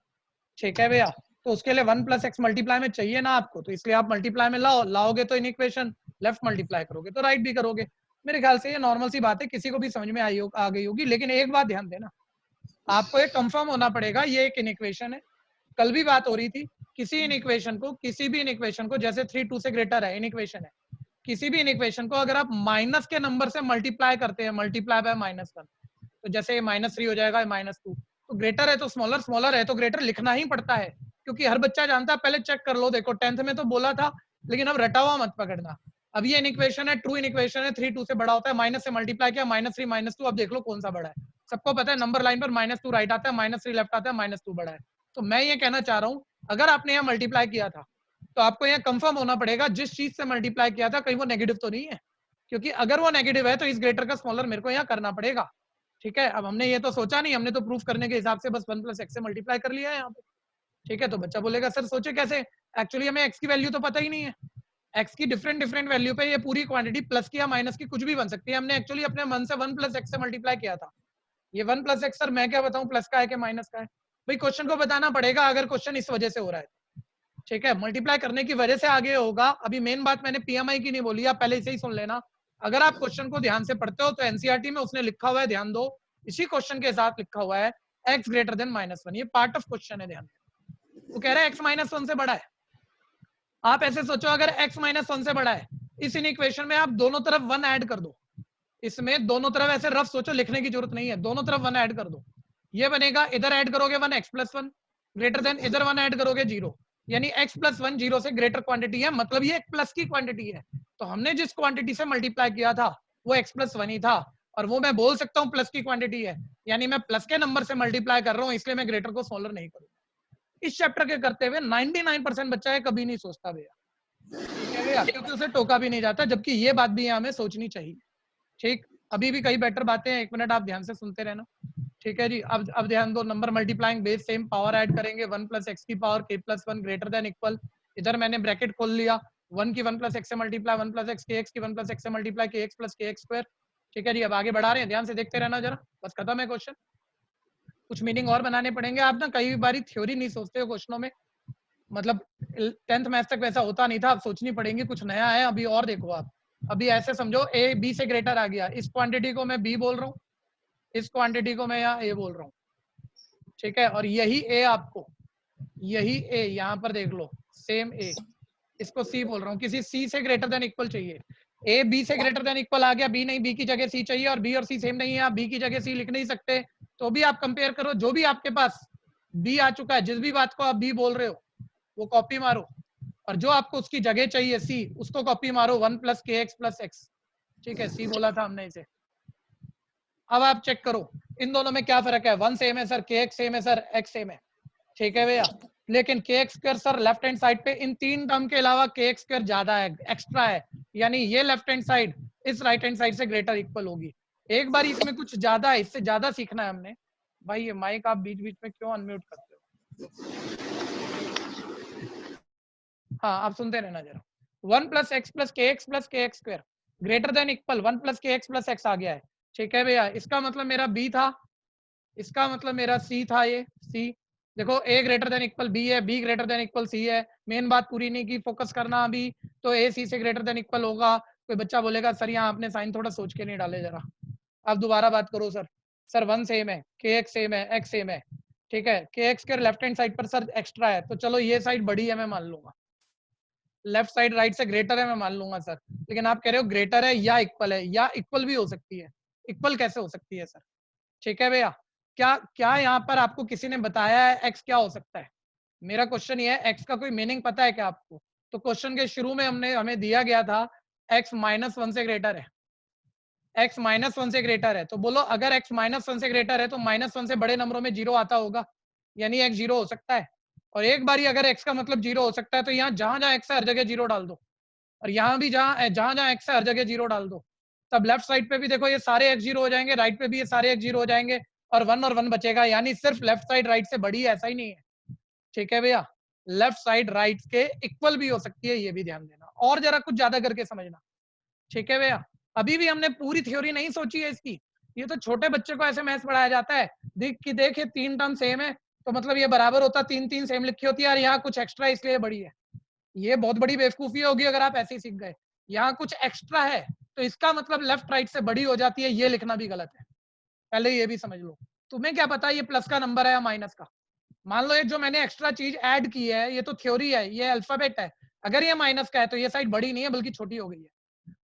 S2: ठीक है भैया। तो उसके लिए 1 + x मल्टीप्लाई में चाहिए ना आपको, तो इसलिए आप मल्टीप्लाई में लाओगे तो इन इक्वेशन लेफ्ट मल्टीप्लाई करोगे तो राइट भी करोगे। मेरे ख्याल से ये नॉर्मल सी बात है, किसी को भी समझ में आ गई होगी। लेकिन एक बात ध्यान देना, आपको ये कंफर्म होना पड़ेगा, ये एक इन इक्वेशन है। कल भी बात हो रही थी, किसी इन इक्वेशन को, किसी भी इन इक्वेशन को, जैसे 3 2 से ग्रेटर है इन इक्वेशन है, किसी भी इन इक्वेशन को अगर आप माइनस के नंबर से मल्टीप्लाई करते हैं, मल्टीप्लाई बाय -1, तो जैसे ये -3 हो जाएगा, -2, तो ग्रेटर है तो स्मॉलर, स्मॉलर है तो ग्रेटर लिखना ही पड़ता है, क्योंकि हर बच्चा जानता है। पहले चेक कर लो, देखो 10th में तो बोला था, लेकिन अब रटा हुआ मत पकड़ना। अब ये इन इक्वेशन है, ट्रू इन इक्वेशन है, 3 2 से बड़ा होता है, माइनस से मल्टीप्लाई किया, -3 -2, अब देख लो कौन सा बड़ा है। सबको पता है नंबर लाइन पर -2 राइट आता है, -3 लेफ्ट आता है, -2 बड़ा है। तो मैं ये कहना चाह रहा हूँ, अगर आपने यहाँ मल्टीप्लाई किया था तो आपको यहाँ कंफर्म होना पड़ेगा, जिस चीज से मल्टीप्लाई किया था कहीं वो नेगेटिव तो नहीं है, क्योंकि अगर वो नेगेटिव है तो इस ग्रेटर का स्मॉलर मेरे को यहाँ करना पड़ेगा, ठीक है। अब हमने ये तो सोचा नहीं, हमने तो प्रूफ करने के हिसाब से बस 1 + x से मल्टीप्लाई कर लिया है यहाँ पे, ठीक है। तो बच्चा बोलेगा सर सोचे कैसे, एक्चुअली हमें x की वैल्यू तो पता ही नहीं है, x की डिफरेंट वैल्यू पे ये पूरी क्वांटिटी प्लस की या माइनस की कुछ भी बन सकती है। हमने एक्चुअली अपने मन से 1 + x से मल्टीप्लाई किया था। ये 1 + x सर मैं क्या बताऊं, प्लस का है कि माइनस का है, भाई क्वेश्चन को बताना पड़ेगा, अगर क्वेश्चन इस वजह से हो रहा है, ठीक है। मल्टीप्लाई करने की वजह से आगे होगा। अभी मेन बात मैंने पीएमआई की नहीं बोली, आप पहले इसे ही सुन लेना। अगर आप क्वेश्चन को ध्यान से पढ़ते हो तो एनसीईआरटी में उसने लिखा हुआ है, ध्यान दो, इसी क्वेश्चन के साथ लिखा हुआ है x > -1, ये पार्ट ऑफ क्वेश्चन है, ध्यान दो। वो कह रहा है x - 1 से बड़ा है। आप ऐसे सोचो, अगर x - 1 से बड़ा है, इस इन इक्वेशन में आप दोनों तरफ 1 ऐड कर दो, इसमें दोनों तरफ ऐसे रफ सोचो, लिखने की जरूरत नहीं है, दोनों तरफ 1 ऐड कर दो, ये बनेगा, इधर ऐड करोगे 1 x + 1 ग्रेटर देन, इधर 1 ऐड करोगे 0, यानी x + 1 0 से ग्रेटर क्वांटिटी है, मतलब ये एक प्लस की क्वांटिटी है। तो हमने जिस क्वांटिटी से मल्टीप्लाई किया था वो x + 1 ही था। और वो मैं बोल सकता हूँ प्लस की क्वांटिटी है, यानी मैं प्लस के नंबर से मल्टीप्लाई कर रहा हूँ, इसलिए मैं ग्रेटर को स्मॉलर नहीं करूंगा। इस चैप्टर के करते हुए 99% बच्चा है कभी नहीं सोचता भैया, ठीक है भैया, क्योंकि उसे टोका भी नहीं जाता, जबकि ये बात भी हमें सोचनी चाहिए। ठीक, अभी भी कई बेटर बातें हैं, 1 मिनट आप ध्यान से सुनते रहना, ठीक है जी। अब ध्यान दो, number multiplying base same, power add करेंगे 1 + x की power k + 1 greater than equal, इधर मैंने ब्रैकेट खोल लिया, 1 की 1 + x से मल्टीप्लाई, 1 + x kx की 1 + x से मल्टीप्लाई kx + kx², ठीक है जी। अब आगे बढ़ा रहे हैं, ध्यान से देखते रहना जरा, बस खत्म है क्वेश्चन। कुछ मीनिंग और बनाने पड़ेंगे, आप ना कई बारी थ्योरी नहीं सोचते हो क्वेश्चनों में, मतलब 10th मैथ तक वैसा होता नहीं था, अब सोचनी पड़ेंगी, कुछ नया है अभी। और देखो आप, अभी ऐसे समझो a b से ग्रेटर आ गया, इस क्वांटिटी को मैं b बोल रहा हूँ, इस क्वांटिटी को मैं यहाँ a बोल रहा हूँ, ठीक है। और यही a आपको, यही a यहाँ पर देख लो, सेम a, इसको c बोल रहा हूँ, किसी c से ग्रेटर देन इक्वल चाहिए। a b से ग्रेटर देन इक्वल आ गया, b नहीं, b की जगह c चाहिए, और b और c सेम नहीं है, आप b की जगह c लिख नहीं सकते, तो भी आप कंपेयर करो, जो भी आपके पास b आ चुका है, जिस भी बात को आप b बोल रहे हो वो कॉपी मारो, और जो आपको उसकी जगह चाहिए c, उसको कॉपी मारो, 1 + kx + x, ठीक है, c बोला था हमने इसे। अब आप चेक करो इन दोनों में क्या फर्क है, 1 सेम है सर, kx सेम है सर, x सेम है, ठीक है भैया, लेकिन kx² sir left hand side पे इन 3 टर्म के अलावा kx² ज्यादा है, एक्स्ट्रा है, यानी ये लेफ्ट हैंड साइड इस राइट हैंड साइड से ग्रेटर इक्वल होगी। एक बार इसमें कुछ ज्यादा है, इससे ज्यादा सीखना है हमने। भाई ये माइक आप बीच बीच में क्यों अनम्यूट करते हो? हाँ, आप सुनते रहना जरा। 1 + x + kx + kx² greater than equal 1 + kx + x आ गया है, ठीक है भैया। इसका मतलब मेरा b था, इसका मतलब मेरा c था, ये c। देखो a greater than equal b है, b greater than equal c है, मेन बात पूरी नहीं की, फोकस करना अभी। तो a c से ग्रेटर देन इक्वल होगा। कोई बच्चा बोलेगा सर यहाँ आपने साइन थोड़ा सोच के नहीं डाले, जरा आप दोबारा बात करो सर। सर 1 सेम है, kx सेम है, x सेम है, ठीक है। kx² लेफ्ट हैंड साइड पर सर एक्स्ट्रा है, तो चलो ये साइड बड़ी है मैं मान लूंगा, लेफ्ट साइड राइट से ग्रेटर है मैं मान लूंगा सर। लेकिन आप कह रहे हो ग्रेटर है या इक्वल है, या इक्वल भी हो सकती है, इक्वल कैसे हो सकती है सर? ठीक है भैया, क्या क्या यहाँ पर आपको किसी ने बताया है एक्स क्या हो सकता है? मेरा क्वेश्चन ये है, एक्स का कोई मीनिंग पता है क्या आपको? तो क्वेश्चन के शुरू में हमें दिया गया था एक्स -1 से ग्रेटर है, एक्स -1 से ग्रेटर है, तो बोलो अगर एक्स -1 से ग्रेटर है तो -1 से बड़े नंबरों में 0 आता होगा, यानी एक्स 0 हो सकता है। और एक बारी अगर x का मतलब 0 हो सकता है, तो यहाँ जहां जहां x है हर जगह 0 डाल दो, और यहाँ भी जहां जहां x है हर जगह 0 डाल दो, तब लेफ्ट साइड पे भी देखो ये सारे x 0 हो जाएंगे, राइट पे भी ये सारे x 0 हो जाएंगे, और 1 बचेगा, यानी सिर्फ लेफ्ट साइड राइट से बड़ी है ऐसा ही नहीं है, ठीक है भैया। लेफ्ट साइड राइट के इक्वल भी हो सकती है, ये भी ध्यान देना, और जरा कुछ ज्यादा करके समझना, ठीक है भैया। अभी भी हमने पूरी थ्योरी नहीं सोची है इसकी, ये तो छोटे बच्चे को ऐसे मैथ्स पढ़ाया जाता है, देख 3 टर्म सेम है तो मतलब ये बराबर होता, 3 सेम लिखी होती है, और यहाँ कुछ एक्स्ट्रा इसलिए बड़ी है। ये बहुत बड़ी बेवकूफी होगी अगर आप ऐसे ही सीख गए, यहाँ कुछ एक्स्ट्रा है तो इसका मतलब लेफ्ट राइट से बड़ी हो जाती है, ये लिखना भी गलत है, पहले ये भी समझ लो। तुम्हें क्या पता ये प्लस का नंबर है या माइनस का? मान लो ये जो मैंने एक्स्ट्रा चीज ऐड की है ये तो थ्योरी है, ये अल्फाबेट है, अगर ये माइनस का है तो ये साइड बड़ी नहीं है बल्कि छोटी हो गई है,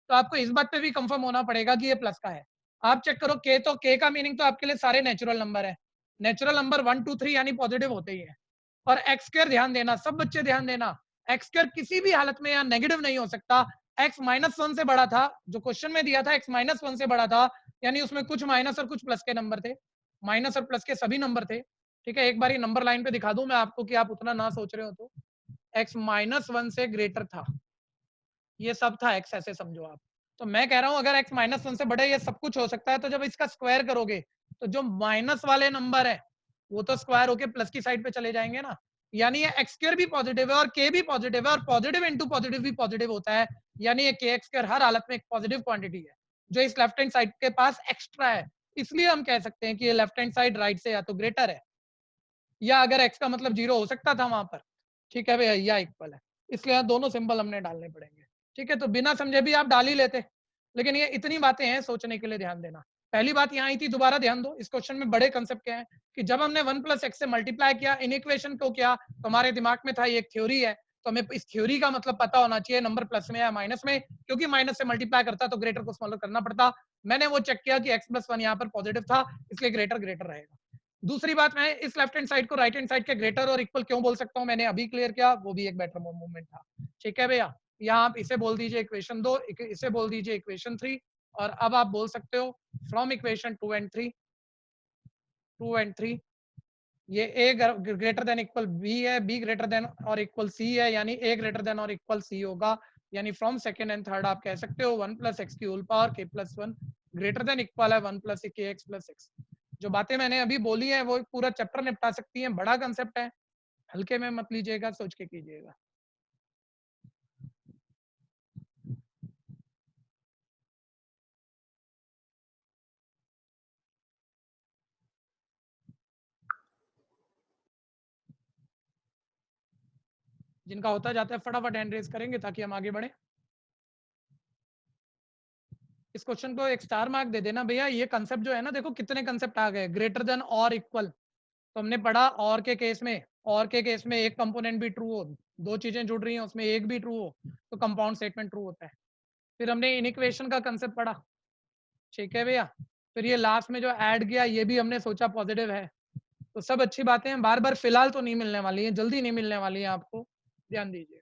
S2: तो आपको इस बात पे भी कंफर्म होना पड़ेगा कि ये प्लस का है। आप चेक करो k, तो k का मीनिंग तो आपके लिए सारे नेचुरल नंबर है, नेचुरल नंबर 1 2 3 यानी पॉजिटिव होते ही है। और x² ध्यान देना, सब बच्चे ध्यान देना, x² किसी भी हालत में यहाँ नेगेटिव नहीं हो सकता। x -1 से बड़ा था, जो क्वेश्चन में दिया था x -1 से बड़ा था, यानी उसमें कुछ माइनस और कुछ प्लस के नंबर थे, माइनस और प्लस के सभी नंबर थे, ठीक है। एक बार ये नंबर लाइन पे दिखा दूं मैं आपको कि आप उतना ना सोच रहे हो, तो x -1 से ग्रेटर था, ये सब था x, ऐसे समझो आप। तो मैं कह रहा हूं अगर x -1 से बड़े ये सब कुछ हो सकता है, तो जब इसका स्क्वायर करोगे तो जो माइनस वाले नंबर है वो तो स्क्वायर होके प्लस की साइड पे चले जाएंगे ना, यानी ये x² भी पॉजिटिव है और k भी पॉजिटिव है, और पॉजिटिव इंटू पॉजिटिव भी पॉजिटिव होता है, यानी ये kx² हर हालत में एक पॉजिटिव क्वांटिटी है जो इस लेफ्ट हैंड साइड के पास एक्स्ट्रा है, इसलिए हम कह सकते हैं कि ये लेफ्ट हैंड साइड राइट से या तो ग्रेटर है, या अगर x का मतलब 0 हो सकता था वहां पर, ठीक है भैया, या इक्वल है, इसलिए दोनों सिंबल हमने डालने पड़ेंगे, ठीक है। तो बिना समझे भी आप डाल ही लेते, लेकिन ये इतनी बातें हैं सोचने के लिए, ध्यान देना। पहली बात यहाँ आई थी, दोबारा ध्यान दो, इस क्वेश्चन में बड़े कंसेप्ट क्या है कि जब हमने 1 + x से मल्टीप्लाई किया इन इक्वेशन को किया, तो हमारे दिमाग में था ये एक थ्योरी है, तो हमें इस थ्योरी का मतलब पता होना चाहिए नंबर प्लस में या माइनस में, क्योंकि माइनस से मल्टीप्लाई करता तो ग्रेटर को स्मॉलर करना पड़ता। मैंने वो चेक किया कि x + 1 यहाँ पर पॉजिटिव था, इसलिए ग्रेटर ग्रेटर रहेगा। दूसरी बात, मैं इस लेफ्ट हैंड साइड को राइट हैंड साइड के ग्रेटर और इक्वल क्यों बोल सकता हूँ, मैंने अभी क्लियर किया, वो भी एक बेटर मूवमेंट था, ठीक है भैया। यहाँ आप इसे बोल दीजिए इक्वेशन 2, इसे बोल दीजिए इक्वेशन 3, और अब आप बोल सकते हो फ्रॉम इक्वेशन 2 and 3 ये a greater than equal b है, b ग्रेटर देन और इक्वल c है, यानी a ग्रेटर देन और इक्वल c होगा। यानी फ्रॉम सेकंड एंड थर्ड आप कह सकते हो 1 + x की whole power k + 1 greater than equal है 1 + kx + x। जो बातें मैंने अभी बोली है वो पूरा चैप्टर निपटा सकती हैं, बड़ा कंसेप्ट है, हल्के में मत लीजिएगा, सोच के कीजिएगा। जिनका होता जाता है फटाफट हैंड रेज करेंगे ताकि हम आगे बढ़े। इस क्वेश्चन को एक स्टार मार्क दे देना भैया। ये कंसेप्ट जो है ना, देखो कितने कंसेप्ट आ गए, ग्रेटर देन और इक्वल तो हमने पढ़ा, और के केस में एक कंपोनेंट भी ट्रू हो, दो चीजें जुड़ रही हैं उसमें एक भी ट्रू हो तो कंपाउंड स्टेटमेंट ट्रू होता है। फिर हमने इनइक्वेशन का कंसेप्ट पढ़ा, ठीक है भैया। फिर ये लास्ट में जो ऐड किया ये भी हमने सोचा पॉजिटिव है, तो सब अच्छी बातें हैं, बार बार फिलहाल तो नहीं मिलने वाली है, जल्दी नहीं मिलने वाली है, आपको ध्यान दीजिएगा।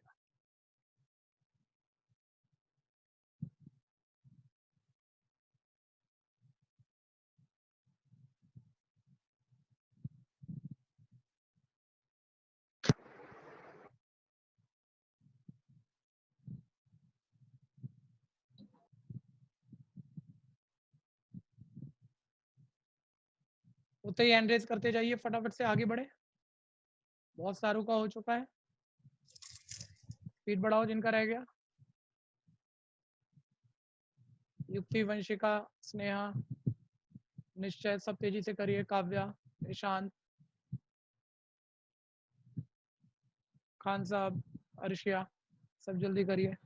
S2: उतने ही हैंड रेज करते जाइए, फटाफट से आगे बढ़े, बहुत सारों का हो चुका है। स्पीड बढ़ाओ जिनका रह गया। युक्ति, वंशिका, स्नेहा, निश्चय, सब तेजी से करिए। काव्या, ईशांत, खान साहब, अर्शिया, सब जल्दी करिए।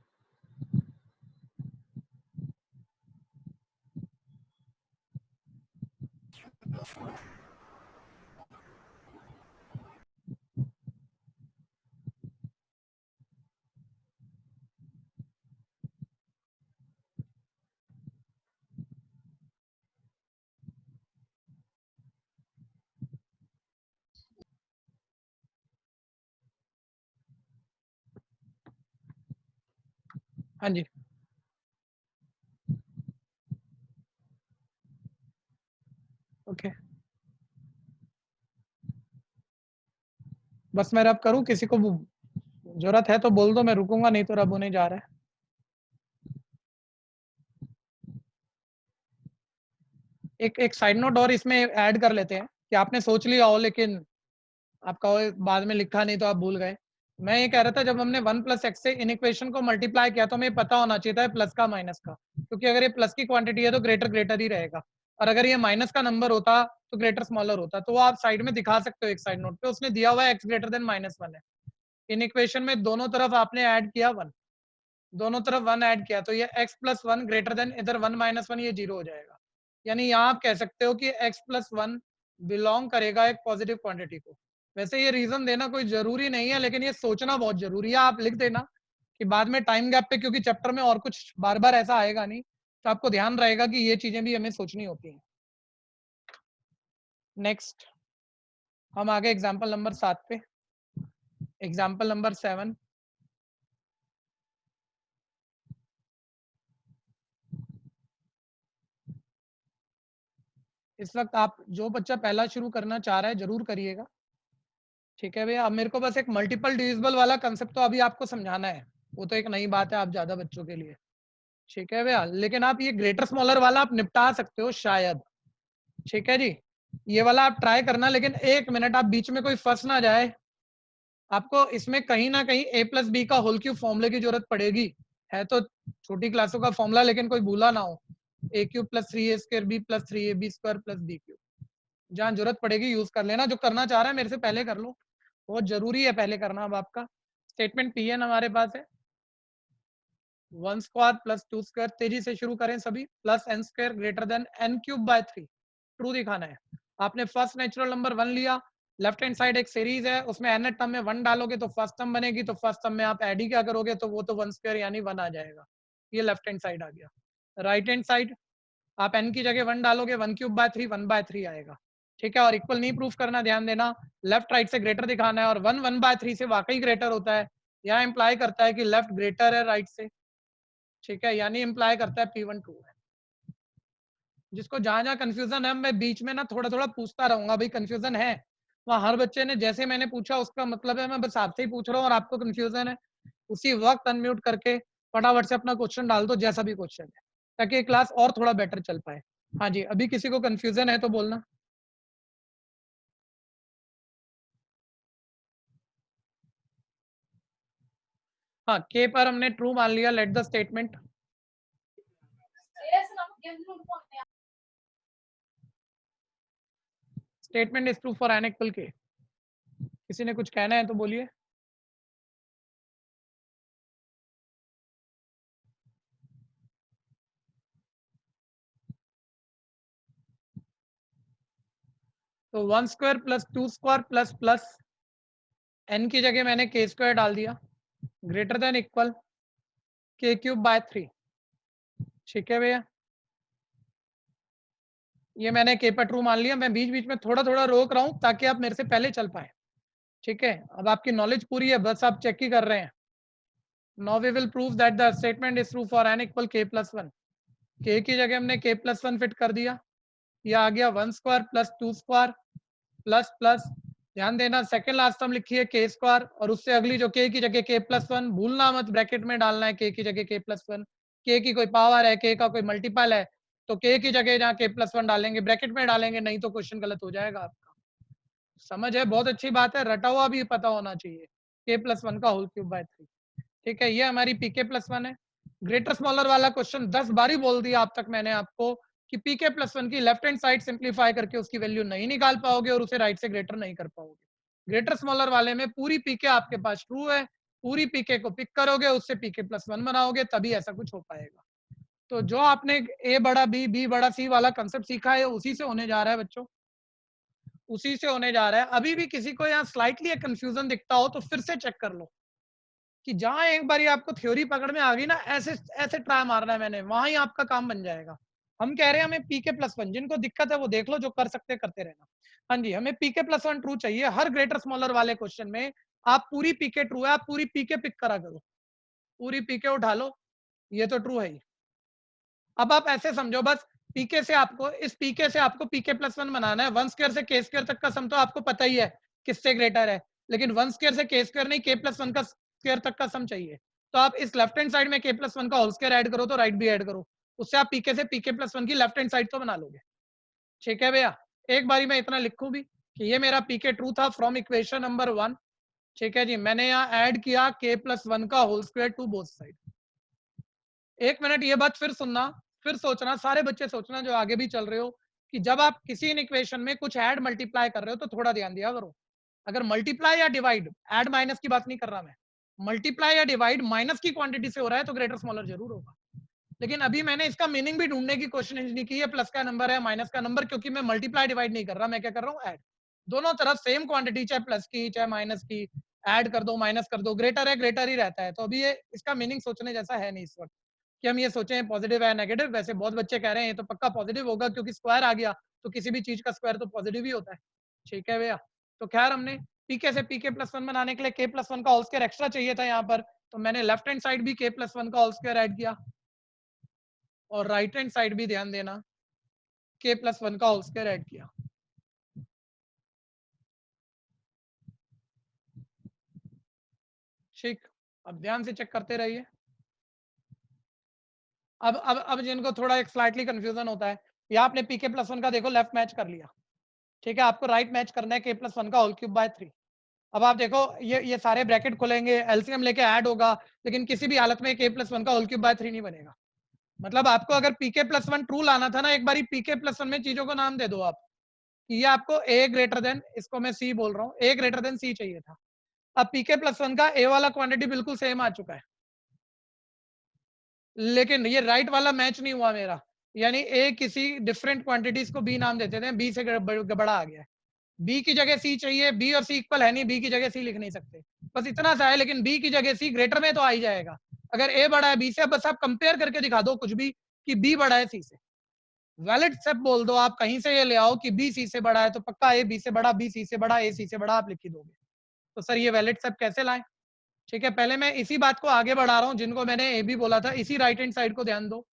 S2: हाँ जी, ओके। बस मैं रब करूं, किसी को जरूरत है तो बोल दो, मैं रुकूंगा, नहीं तो रब होने जा रहा है। एक साइड नोट और इसमें ऐड कर लेते हैं कि आपने सोच लिया हो लेकिन आपका बाद में लिखा नहीं तो आप भूल गए। मैं ये कह रहा था, जब हमने 1 + x से इन इक्वेशन को मल्टीप्लाई किया तो हमें पता होना चाहिए था प्लस का माइनस का, क्योंकि अगर ये प्लस की क्वांटिटी है तो ग्रेटर ग्रेटर ही रहेगा, और अगर ये माइनस का नंबर होता तो ग्रेटर स्मॉलर होता। तो वो आप साइड में दिखा सकते हो, एक साइड नोट पे उसने दिया हुआ है x ग्रेटर देन -1 है। इन इक्वेशन में दोनों तरफ आपने ऐड किया 1, दोनों तरफ 1 ऐड किया तो ये x + 1 ग्रेटर देन इधर 1 - 1 ये 0 हो जाएगा। यानी यहाँ आप कह सकते हो कि x + 1 बिलोंग करेगा एक पॉजिटिव क्वांटिटी को। वैसे ये रीजन देना कोई जरूरी नहीं है, लेकिन ये सोचना बहुत जरूरी है। आप लिख देना कि बाद में टाइम गैप पे, क्योंकि चैप्टर में और कुछ बार बार ऐसा आएगा नहीं, तो आपको ध्यान रहेगा कि ये चीजें भी हमें सोचनी होती हैं। नेक्स्ट हम आगे एग्जाम्पल नंबर 7 पे। एग्जाम्पल नंबर 7, इस वक्त आप जो बच्चा पहला शुरू करना चाह रहा है जरूर करिएगा, ठीक है भैया। अब मेरे को बस एक मल्टीपल डिविजिबल वाला कंसेप्ट तो अभी आपको समझाना है, वो तो एक नई बात है आप ज्यादा बच्चों के लिए, ठीक है भैया। लेकिन आप ये ग्रेटर स्मॉलर वाला आप निपटा सकते हो शायद, ठीक है जी। ये वाला आप ट्राई करना, लेकिन 1 मिनट आप बीच में कोई फंस ना जाए। आपको इसमें कहीं ना कहीं a+b का होल क्यूब फॉर्मूले की जरूरत पड़ेगी, है तो छोटी क्लासों का फॉर्मूला, लेकिन कोई भूला ना हो। a³ + 3a² b + 3ab² + b³, जहाँ जरूरत पड़ेगी यूज कर लेना। जो करना चाह रहा है मेरे से पहले कर लो, बहुत जरूरी है पहले करना। अब आपका स्टेटमेंट Pn हमारे पास है 1² + 2², तेजी से शुरू करें सभी, +n² greater than n³/3 true दिखाना है। आपने फर्स्ट नेचुरल नंबर 1 लिया, लेफ्ट हैंड साइड एक सीरीज है, उसमें n टर्म में 1 डालोगे तो फर्स्ट टर्म बनेगी, तो फर्स्ट टर्म में आप ऐड ही क्या करोगे तो वो तो 1² यानी 1 आ जाएगा। ये लेफ्ट हैंड साइड आ गया। राइट हैंड साइड आप n की जगह 1 डालोगे, 1³ 1/3 आएगा, ठीक है। और इक्वल नहीं प्रूफ करना, ध्यान देना, लेफ्ट राइट से ग्रेटर दिखाना है, और 1 1/3 से वाकई ग्रेटर होता है, यहाँ इंप्लाई करता है कि लेफ्ट ग्रेटर है राइट से, ठीक है, यानी इंप्लाई करता है P1 ट्रू है। जिसको जहां जहां कंफ्यूजन है मैं बीच में ना थोड़ा थोड़ा पूछता रहूंगा, भाई कंफ्यूजन है वहाँ हर बच्चे ने जैसे मैंने पूछा उसका मतलब है मैं बस आपसे ही पूछ रहा हूँ और आपको कंफ्यूजन है, उसी वक्त अनम्यूट करके फटाफट से अपना क्वेश्चन डाल दो जैसा भी क्वेश्चन है, ताकि क्लास और थोड़ा बेटर चल पाए। हाँ जी, अभी किसी को कंफ्यूजन है तो बोलना। हाँ, के पर हमने ट्रू मान लिया, let the statement. Statement is true for n equal k. किसी ने कुछ कहना है तो बोलिए। तो 1 square plus 2 square plus plus n की जगह मैंने k स्क्वायर डाल दिया, greater than equal k cube by 3। ठीक है भैया, ये मैंने k पर ट्रू मान लिया। मैं बीच बीच में थोड़ा थोड़ा रोक रहा हूँ ताकि आप मेरे से पहले चल पाए। ठीक है, अब आपकी नॉलेज पूरी है, बस आप चेक ही कर रहे हैं। Now we will prove that the statement is true for n equal k plus 1। k की जगह हमने k प्लस 1 फिट कर दिया, ये आ गया 1 square plus 2 square plus plus, ध्यान देना सेकंड लास्ट टर्म लिखी है k स्क्वायर और उससे अगली जो k की जगह k प्लस 1, भूलना मत ब्रैकेट में डालना है k की जगह k प्लस 1। k की कोई पावर है, k का कोई मल्टीपल है, तो k की जगह जहाँ k प्लस 1 डालेंगे ब्रैकेट में डालेंगे, नहीं तो क्वेश्चन गलत हो जाएगा आपका। समझ है, बहुत अच्छी बात है, रटा हुआ भी पता होना चाहिए। k प्लस 1 का होल क्यूब बाय 3। ठीक है, ये हमारी pk प्लस 1 है। ग्रेटर स्मॉलर वाला क्वेश्चन 10 बार ही बोल दिया अब तक मैंने आपको कि pk प्लस 1 की लेफ्ट हैंड साइड सिंप्लीफाई करके उसकी वैल्यू नहीं निकाल पाओगे और उसे राइट से ग्रेटर नहीं कर पाओगे। ग्रेटर स्मॉलर वाले में पूरी pk आपके पास ट्रू है, पूरी pk को पिक करोगे, उससे pk प्लस 1 बनाओगे, तभी ऐसा कुछ हो पाएगा। तो जो आपने a बड़ा b, b बड़ा c वाला कंसेप्ट सीखा है उसी से होने जा रहा है बच्चों, उसी से होने जा रहा है। अभी भी किसी को यहाँ स्लाइटली एक कंफ्यूजन दिखता हो तो फिर से चेक कर लो कि जहां एक बारी आपको थ्योरी पकड़ में आ गई ना, ऐसे ऐसे ट्राई मारना है मैंने, वहां ही आपका काम बन जाएगा। हम कह रहे हैं हमें पीके प्लस 1, जिनको दिक्कत है वो देख लो, जो कर सकते करते रहना। हाँ जी, हमें पीके प्लस 1 ट्रू चाहिए हर ग्रेटर स्मॉलर वाले क्वेश्चन में। आप पूरी पीके ट्रू है, आप पूरी पीके पिक करा करो, पूरी पीके उठा लो, ये तो ट्रू है ही। अब आप ऐसे समझो, बस पीके से आपको, इस पीके से आपको पीके प्लस 1 बनाना है। 1 स्क्वायर से के स्क्वायर तक का सम तो आपको पता ही है किससे ग्रेटर है, लेकिन 1 स्क्वायर से के स्क्वायर नहीं, के प्लस 1 का स्क्वायर तक का सम चाहिए। तो आप इस लेफ्ट हैंड साइड में के प्लस 1 का होल स्क्वायर ऐड करो तो राइट भी ऐड करो, उससे आप पीके से पीके प्लस 1 की लेफ्ट हैंड साइड तो बना लोगे। ठीक है भैया, एक बारी मैं इतना लिखूं भी कि ये मेरा पीके ट्रू था फ्रॉम इक्वेशन नंबर 1। ठीक है जी, मैंने यहाँ ऐड किया के प्लस 1 का whole square to both side. एक मिनट ये बात फिर सुनना, फिर सोचना, सारे बच्चे सोचना जो आगे भी चल रहे हो, कि जब आप किसी इक्वेशन में कुछ ऐड मल्टीप्लाई कर रहे हो तो थोड़ा ध्यान दिया करो। अगर मल्टीप्लाई या डिवाइड, ऐड माइनस की बात नहीं कर रहा मैं, मल्टीप्लाई या डिवाइड माइनस की क्वांटिटी से हो रहा है तो ग्रेटर स्मॉलर जरूर होगा। लेकिन अभी मैंने इसका मीनिंग भी ढूंढने की कोशिश नहीं की है, प्लस का नंबर है माइनस का नंबर, क्योंकि मैं मल्टीप्लाई डिवाइड नहीं कर रहा, मैं क्या कर रहा हूँ, ऐड। दोनों तरफ सेम क्वांटिटी, चाहे प्लस की चाहे माइनस की, ऐड कर दो माइनस कर दो, ग्रेटर है ग्रेटर ही रहता है। तो अभी ये इसका मीनिंग सोचने जैसा है नहीं इस वक्त कि हम ये सोचें पॉजिटिव है नेगेटिव। वैसे बहुत बच्चे कह रहे हैं ये तो पक्का पॉजिटिव होगा क्योंकि स्क्वायर आ गया, तो किसी भी चीज का स्क्वायर तो पॉजिटिव ही होता है। ठीक है भैया, तो खैर हमने पीके से पीके प्लस 1 बनाने के लिए के प्लस 1 का होल स्क्वायर एक्स्ट्रा चाहिए था यहाँ पर, तो मैंने लेफ्ट हैंड साइड भी के प्लस 1 का होल स्क्वायर ऐड किया और राइट हैंड साइड भी ध्यान देना के प्लस 1 का होल स्क्वायर ऐड किया। ठीक, अब ध्यान से चेक करते रहिए। अब जिनको थोड़ा एक स्लाइटली कंफ्यूजन होता है, या आपने पीके प्लस 1 का देखो लेफ्ट मैच कर लिया, ठीक है, आपको राइट मैच करना है के प्लस 1 का होल क्यूब बाय 3। अब आप देखो ये सारे ब्रैकेट खुलेंगे, एलसीएम लेके ऐड होगा, लेकिन किसी भी हालत में के प्लस 1 का होल क्यूब बाय 3 नहीं बनेगा। मतलब आपको अगर पीके प्लस 1 ट्रू लाना था ना, एक बारी पीके प्लस 1 में चीजों को नाम दे दो आप, ये आपको ए ग्रेटर देन, इसको मैं सी बोल रहा हूँ, ए ग्रेटर देन सी चाहिए था। अब पीके प्लस 1 का ए वाला क्वांटिटी बिल्कुल सेम आ चुका है, लेकिन ये राइट वाला मैच नहीं हुआ मेरा, यानी ए किसी डिफरेंट क्वांटिटीज को बी नाम देते थे, बी से बड़ा आ गया है। बी की जगह सी चाहिए, बी और सी इक्वल है नहीं, बी की जगह सी लिख नहीं सकते, बस इतना सा है, लेकिन बी की जगह सी ग्रेटर में तो आ ही जाएगा अगर ए बड़ा है बी से। बस आप कंपेयर करके दिखा दो कुछ भी कि बी बड़ा है सी से, वैलिड स्टेप बोल दो आप, कहीं से ये ले आओ कि बी सी से बड़ा है तो पक्का ए बी से बड़ा, बी सी से बड़ा, ए सी से बड़ा, आप लिख ही दोगे। तो सर ये वैलिड स्टेप कैसे लाएं? ठीक है, पहले मैं इसी बात को आगे बढ़ा रहा हूं, जिनको मैंने ए बी बोला था, इसी राइट हैंड साइड को ध्यान दो।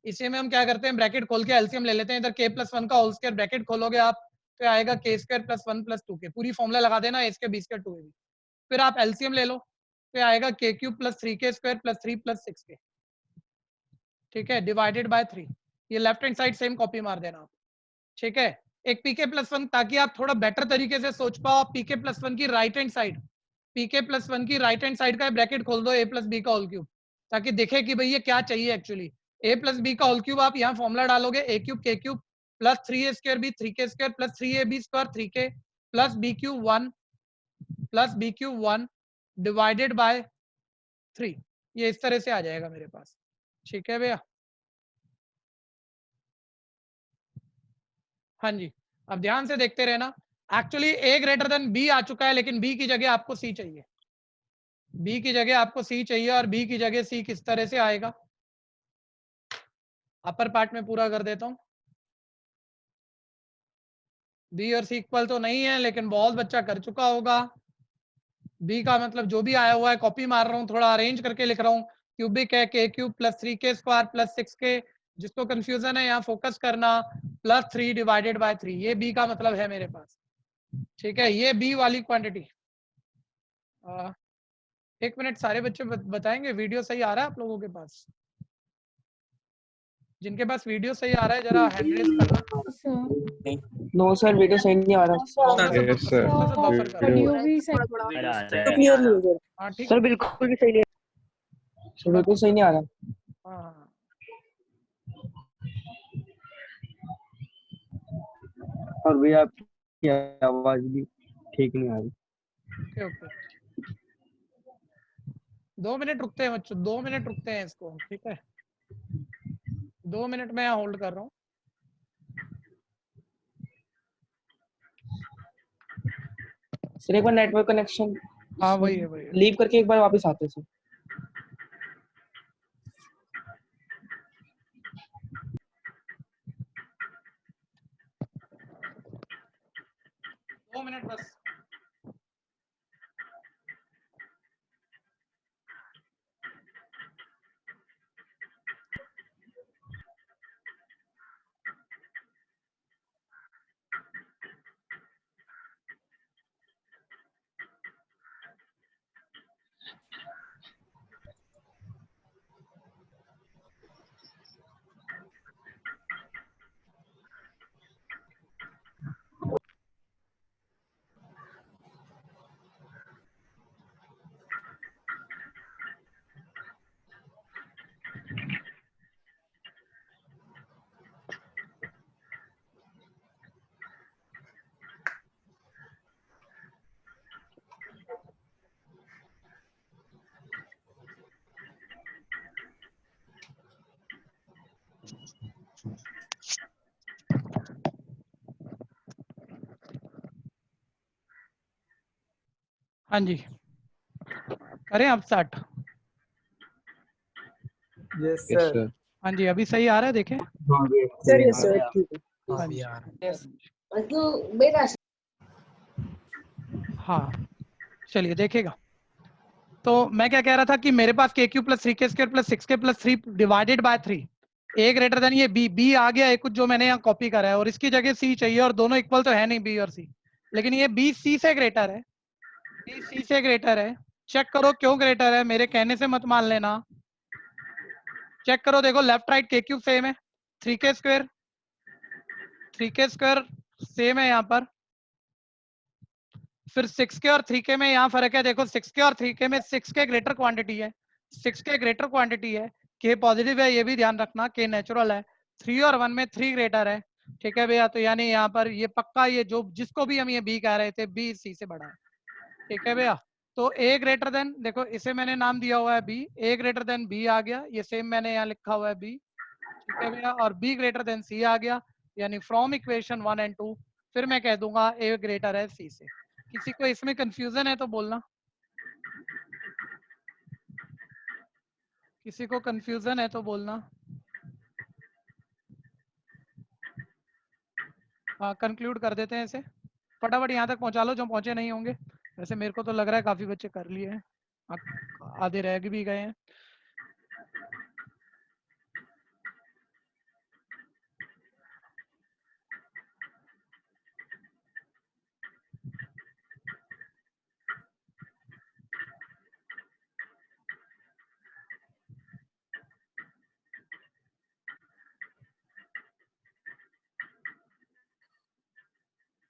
S2: इसी में हम क्या करते हैं, ब्रैकेट खोल के एलसीएम ले लेते हैं। इधर k+1 का होल स्क्वायर ब्रैकेट खोलोगे आप तो आएगा k² + 1 + 2k, पूरी फॉर्मूला लगा देना a² b² 2ab। फिर आप एलसीएम ले लो तो आएगा k³ + 3k² + 3 + 6k, ठीक है, डिवाइडेड बाय 3। ये left hand side same copy मार देना आप, ठीक है। एक pk+1 ताकि आप थोड़ा बेटर तरीके से सोच पाओ, आप pk+1 की राइट हैंड साइड, pk+1 की राइट हैंड साइड का ब्रैकेट खोल दो a + b का होल क्यूब, ताकि देखे कि भाई ये क्या चाहिए एक्चुअली। a + b का होल क्यूब आप यहाँ फॉर्मूला डालोगे a³ k³ + 3a² b 3k² + 3ab² 3k + b³ 1 divided by 3। ये इस तरह से आ जाएगा मेरे पास, ठीक है भैया। हाँ जी, अब ध्यान से देखते रहना। एक्चुअली a > b आ चुका है, लेकिन b की जगह आपको c चाहिए, b की जगह आपको c चाहिए, और b की जगह c किस तरह से आएगा, अपर पार्ट में पूरा कर देता हूं। b और c इक्वल तो नहीं है, लेकिन बहुत बच्चा कर चुका होगा। b का मतलब जो भी आया हुआ है कॉपी मार रहा हूँ, थोड़ा अरेंज करके लिख रहा हूँ। क्यूबिक है k³ + 3k² + 6k, जिसको कंफ्यूजन है यहाँ फोकस करना, +3 डिवाइडेड बाय 3। ये b का मतलब है मेरे पास, ठीक है। ये b वाली क्वांटिटी, एक मिनट, सारे बच्चे बताएंगे वीडियो सही आ रहा है आप लोगों के पास? जिनके पास वीडियो सही आ रहा है जरा हैंड रेज करना।
S4: नो सर, वीडियो सही नहीं आ रहा।
S1: यस सर,
S2: बफर कर
S6: ऑडियो भी सही
S4: क्लियर नहीं है
S2: हाँ ठीक
S4: सर, बिल्कुल भी सही नहीं है सर, बिल्कुल सही नहीं आ रहा।
S2: हाँ
S4: और भैया आपकी आवाज भी ठीक नहीं आ रही।
S2: ओके ओके, 2 मिनट रुकते हैं बच्चों, 2 मिनट रुकते हैं इसको, ठीक है। 2 मिनट में यहाँ होल्ड कर रहा हूँ।
S4: सर एक बार नेटवर्क कनेक्शन
S2: हाँ वही है, वही है।
S4: लीव करके एक बार वापस आते हैं सर।
S2: दो मिनट बस। हाँ जी, करें अब start?
S4: Yes
S1: yes
S4: sir.
S1: Sir.
S2: हाँ जी, अभी सही आ रहा है, देखें।
S4: सर यस सर, ठीक है।
S2: हाँ जी,
S4: यस
S2: हाँ चलिए देखेगा। तो मैं क्या कह रहा था कि मेरे पास k³ + 3k² + 6k + 3 divided by 3, a > ये b आ गया है कुछ जो मैंने यहाँ कॉपी करा है, और इसकी जगह c चाहिए, और दोनों इक्वल तो है नहीं b और c, लेकिन ये b c से ग्रेटर है, b c से ग्रेटर है। चेक करो क्यों ग्रेटर है, मेरे कहने से मत मान लेना। चेक करो, देखो लेफ्ट राइट k³ सेम है, 3k² सेम है यहाँ पर, फिर 6k और 3k में यहाँ फर्क है। देखो 6k और 3k में 6k ग्रेटर क्वांटिटी है, 6k ग्रेटर क्वांटिटी है, k पॉजिटिव है, ये भी ध्यान रखना, k नेचुरल है। 3 और 1 में 3 ग्रेटर है, ठीक है भैया। तो यानी यहाँ पर ये पक्का, ये जो जिसको भी हम ये b कह रहे थे, b c से बड़ा है, ठीक है भैया। तो a ग्रेटर देन, देखो इसे मैंने नाम दिया हुआ है b, a greater than b आ गया, ये सेम मैंने यहाँ लिखा हुआ है b, ठीक है भैया। और b ग्रेटर देन c आ गया, यानी फ्रॉम इक्वेशन 1 और 2 फिर मैं कह दूंगा a ग्रेटर है c से। किसी को इसमें कंफ्यूजन है तो बोलना, किसी को कंफ्यूजन है तो बोलना। हाँ कंक्लूड कर देते हैं इसे, फटाफट यहाँ तक पहुँचा लो जो पहुँचे नहीं होंगे। वैसे मेरे को तो लग रहा है काफी बच्चे कर लिए हैं, आधे रह भी गए हैं।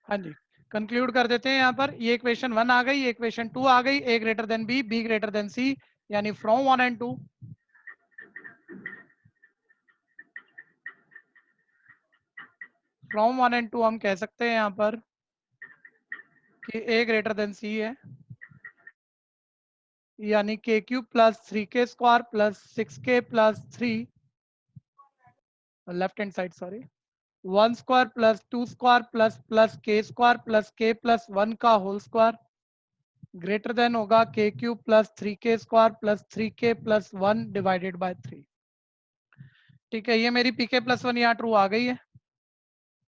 S2: हाँ जी, कंक्लूड कर देते हैं यहाँ पर। ये इक्वेशन 1 आ गई, इक्वेशन 2 आ गई, a greater than b, b greater than c, यानी फ्रॉम 1 एंड 2। फ्रॉम 1 एंड 2 हम कह सकते हैं यहाँ पर कि a ग्रेटर देन c है, यानी k cube plus 3k square plus 6k plus 3, left hand side sorry, 1 square plus 2 square plus k square plus k plus 1 का होल स्क्वायर ग्रेटर देन होगा k cube plus 3k square plus 3k plus 1 divided by 3। ठीक है, ये मेरी pk plus 1 यहाँ true आ गई है।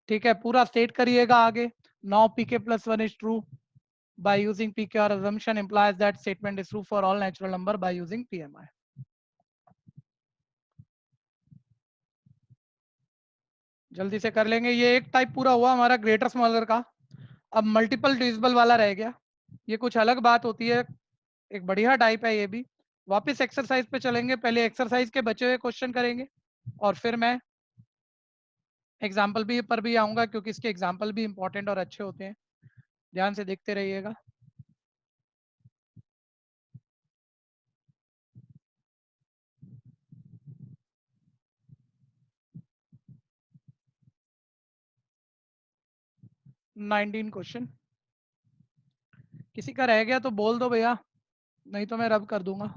S2: ठीक है, पूरा स्टेट करिएगा आगे। Now pk plus 1 is true by using pk, or assumption implies that statement is true for all natural number by using pmi। जल्दी से कर लेंगे। ये एक टाइप पूरा हुआ हमारा ग्रेटर स्मॉलर का। अब मल्टीपल डिविजिबल वाला रह गया। ये कुछ अलग बात होती है, एक बढ़िया टाइप है ये भी। वापस एक्सरसाइज पे चलेंगे, पहले एक्सरसाइज के बचे हुए क्वेश्चन करेंगे और फिर मैं एग्जाम्पल भी पर भी आऊंगा, क्योंकि इसके एग्जाम्पल भी इंपॉर्टेंट और अच्छे होते हैं। ध्यान से देखते रहिएगा। Nineteen question. किसी का रह गया तो बोल दो भैया, नहीं तो मैं रब कर दूंगा।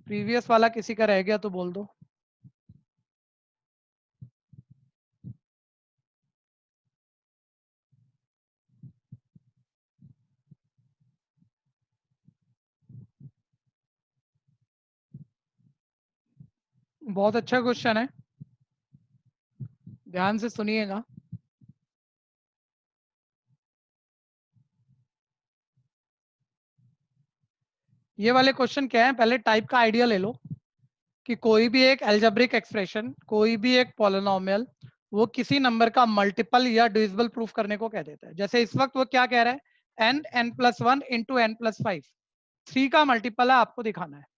S2: प्रीवियस वाला किसी का रह गया तो बोल दो। बहुत अच्छा क्वेश्चन है, ध्यान से सुनिएगा। ये वाले क्वेश्चन क्या है, पहले टाइप का आइडिया ले लो कि कोई भी एक एल्जेब्रिक एक्सप्रेशन, कोई भी एक पॉलिनोमियल, वो किसी नंबर का मल्टीपल या डिविजिबल प्रूफ करने को कह देता है। जैसे इस वक्त वो क्या कह रहा है, n+1 इंटू n+5, 3 का मल्टीपल है, आपको दिखाना है।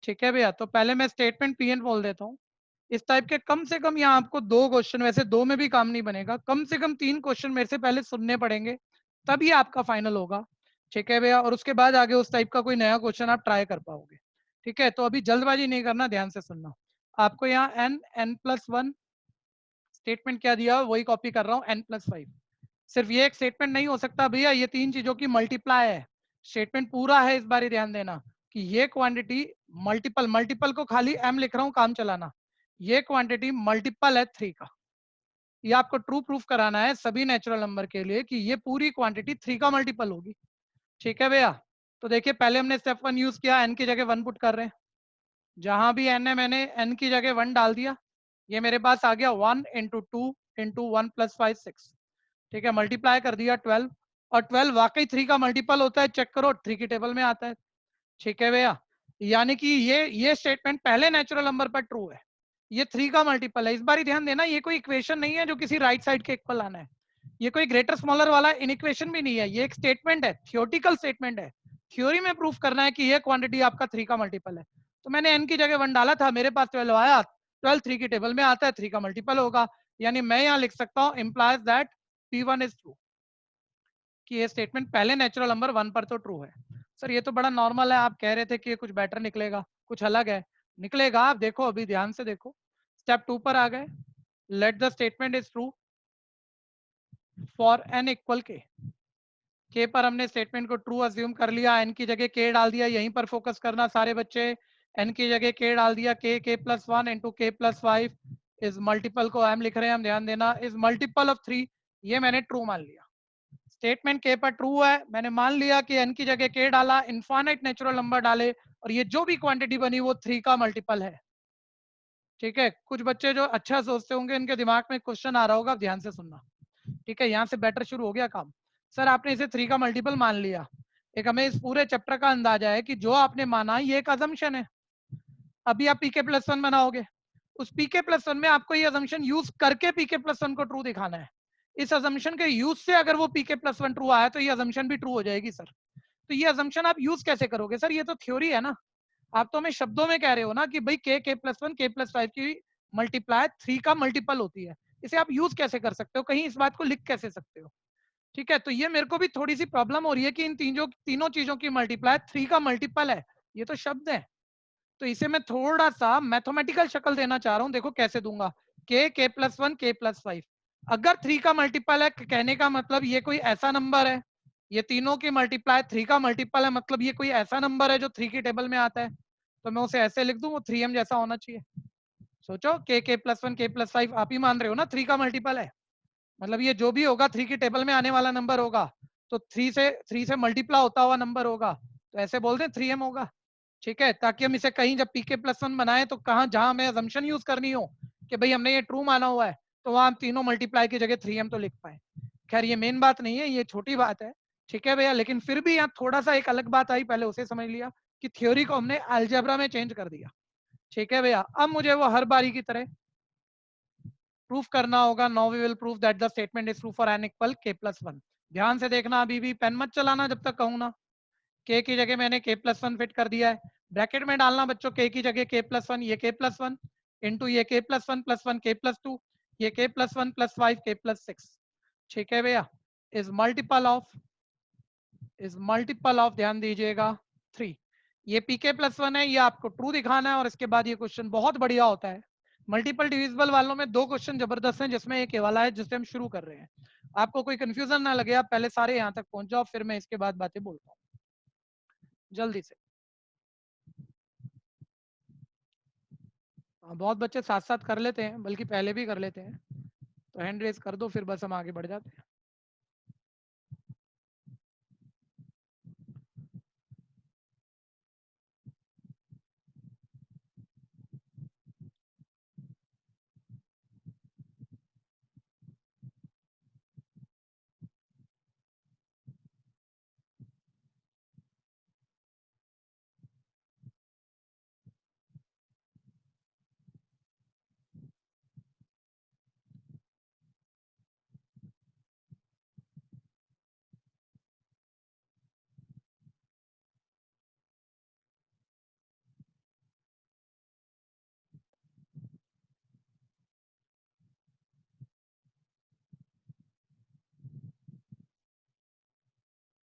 S2: ठीक है भैया, तो पहले मैं स्टेटमेंट pn बोल देता हूँ। इस टाइप के कम से कम यहाँ आपको 2 क्वेश्चन, वैसे 2 में भी काम नहीं बनेगा, कम से कम 3 क्वेश्चन मेरे से पहले सुनने पड़ेंगे, तभी आपका फाइनल होगा। ठीक है भैया, और उसके बाद आगे उस टाइप का कोई नया क्वेश्चन आप ट्राई कर पाओगे। ठीक है, तो अभी जल्दबाजी नहीं करना, ध्यान से सुनना। आपको यहाँ n+1 स्टेटमेंट क्या दिया, वही कॉपी कर रहा हूँ, n+5। सिर्फ ये एक स्टेटमेंट नहीं हो सकता भैया, ये 3 चीजों की मल्टीप्लाई है। स्टेटमेंट पूरा है, इस बार ध्यान देना कि ये क्वांटिटी मल्टीपल, मल्टीपल को खाली m लिख रहा हूँ, काम चलाना। ये क्वांटिटी मल्टीपल है 3 का। ये आपको ट्रू प्रूफ कराना है सभी नेचुरल नंबर के लिए कि ये पूरी क्वांटिटी 3 का मल्टीपल होगी। ठीक है भैया, तो देखिए पहले हमने स्टेप 1 यूज किया, n की जगह 1 पुट कर रहे हैं। जहां भी n है मैंने n की जगह 1 डाल दिया। ये मेरे पास आ गया 1 इंटू 2 इंटू 1 + 5 6। ठीक है, मल्टीप्लाई कर दिया 12, और 12 वाकई 3 का मल्टीपल होता है, चेक करो 3 की टेबल में आता है। ठीक है भैया, यानी कि ये स्टेटमेंट पहले नेचुरल नंबर पर ट्रू है, ये 3 का मल्टीपल है। इस बार ही ध्यान देना, ये कोई इक्वेशन नहीं है जो किसी राइट साइड के इक्वल आना है, ये कोई ग्रेटर स्मॉलर वाला इन इक्वेशन भी नहीं है, ये एक स्टेटमेंट है, थियोरेटिकल स्टेटमेंट है। थ्योरी में प्रूफ करना है कि ये क्वांटिटी आपका 3 का मल्टीपल है। तो मैंने n की जगह 1 डाला था, मेरे पास 12 आया, 12 3 की टेबल में आता है, 3 का मल्टीपल होगा। यानी मैं यहाँ लिख सकता हूँ implies that p1 is true, कि ये स्टेटमेंट पहले नेचुरल नंबर 1 पर तो ट्रू है। सर ये तो बड़ा नॉर्मल है, आप कह रहे थे कि ये कुछ बेटर निकलेगा, कुछ अलग है, निकलेगा। आप देखो, अभी ध्यान से देखो, स्टेप 2 पर आ गए। Late the statement is true for n equal k पर हमने स्टेटमेंट को ट्रू अज्यूम कर लिया, n की जगह k डाल दिया। यहीं पर फोकस करना सारे बच्चे, n की जगह k डाल दिया, k+1 into k+5 is multiple को m लिख रहे हैं हम, ध्यान देना, इज मल्टीपल ऑफ 3। ये मैंने ट्रू मान लिया, स्टेटमेंट k पर ट्रू है, मैंने मान लिया कि n की जगह k डाला, इनफाइनाइट नेचुरल नंबर डाले, और ये जो भी क्वांटिटी बनी वो 3 का मल्टीपल है। ठीक है, कुछ बच्चे जो अच्छा सोचते होंगे, इनके दिमाग में क्वेश्चन आ रहा होगा, ध्यान से सुनना। ठीक है, यहाँ से बेटर शुरू हो गया काम। सर आपने इसे 3 का मल्टीपल मान लिया, एक हमें इस पूरे चैप्टर का अंदाजा है कि जो आपने माना ये एक अजम्पशन है। अभी आप pk+1 बनाओगे, उस pk+1 में आपको ये अजम्पशन यूज करके pk+1 को ट्रू दिखाना है। इस अजम्पशन के यूज से अगर वो pk+1 ट्रू आया तो ये अजम्पशन भी ट्रू हो जाएगी। सर तो ये अजम्पशन आप यूज कैसे करोगे? सर ये तो थ्योरी है ना, आप तो हमें शब्दों में कह रहे हो ना कि भाई k+1 k+5 की मल्टीप्लाई 3 का मल्टीपल होती है, इसे आप यूज कैसे कर सकते हो, कहीं इस बात को लिख कैसे सकते हो? ठीक है, तो ये मेरे को भी थोड़ी सी प्रॉब्लम हो रही है कि इन तीनों चीजों की मल्टीप्लाई 3 का मल्टीपल है, ये तो शब्द है। तो इसे मैं थोड़ा सा मैथमेटिकल शक्ल देना चाह रहा हूं, देखो कैसे दूंगा। k प्लस 1 k प्लस 5, अगर 3 का मल्टीपल है, कहने का मतलब ये कोई ऐसा नंबर है, ये तीनों की मल्टीप्लाई 3 का मल्टीपल है, मतलब ये कोई ऐसा नंबर है जो 3 की टेबल में आता है, तो मैं उसे ऐसे लिख दूं, वो 3m जैसा होना चाहिए। सोचो k प्लस 1 k प्लस 5, आप ही मान रहे हो ना 3 का मल्टीपल है, मतलब ये जो भी होगा 3 की टेबल में आने वाला नंबर होगा, तो 3 से मल्टीप्लाई होता हुआ नंबर होगा, तो ऐसे बोल दें 3m होगा। ठीक है, ताकि हम इसे कहीं जब pk प्लस 1 बनाए तो कहाँ जहां हमें अजम्पशन यूज करनी हो कि भाई हमने ये ट्रू माना हुआ है, तो वहां हम तीनों मल्टीप्लाई की जगह 3m तो लिख पाए। खैर ये मेन बात नहीं है, ये छोटी बात है। ठीक है भैया, लेकिन फिर भी यहाँ थोड़ा सा एक अलग बात आई, पहले उसे समझ लिया कि थ्योरी को हमने अलजेब्रा में चेंज कर दिया। ठीक है भैया, अब मुझे वो हर बारी की तरह प्रूफ करना होगा। Now we will prove that the statement is true for n equal k plus 1। ध्यान से देखना, अभी भी पेन मत चलाना जब तक कहूँ ना। k की जगह मैंने k प्लस 1 फिट कर दिया है, ब्रैकेट में डालना बच्चों, k की जगह k प्लस 1, ये k प्लस 1 इंटू ये k plus 1 plus 1 k plus 2, ये k plus 1 plus 5 k plus 6। ठीक है भैया, इज मल्टीपल ऑफ ध्यान दीजिएगा 3। ये pk प्लस 1 है, ये आपको ट्रू दिखाना है, और इसके बाद ये क्वेश्चन बहुत बढ़िया होता है। मल्टीपल डिविजिबल वालों में 2 क्वेश्चन जबरदस्त हैं, जिसमें एक ये वाला है जिससे हम शुरू कर रहे हैं। आपको कोई कंफ्यूजन ना लगे, आप पहले सारे यहाँ तक पहुंच जाओ, फिर मैं इसके बाद बातें बोलता हूँ जल्दी से। बहुत बच्चे साथ साथ कर लेते हैं, बल्कि पहले भी कर लेते हैं, तो हैंड रेज कर दो, फिर बस हम आगे बढ़ जाते हैं।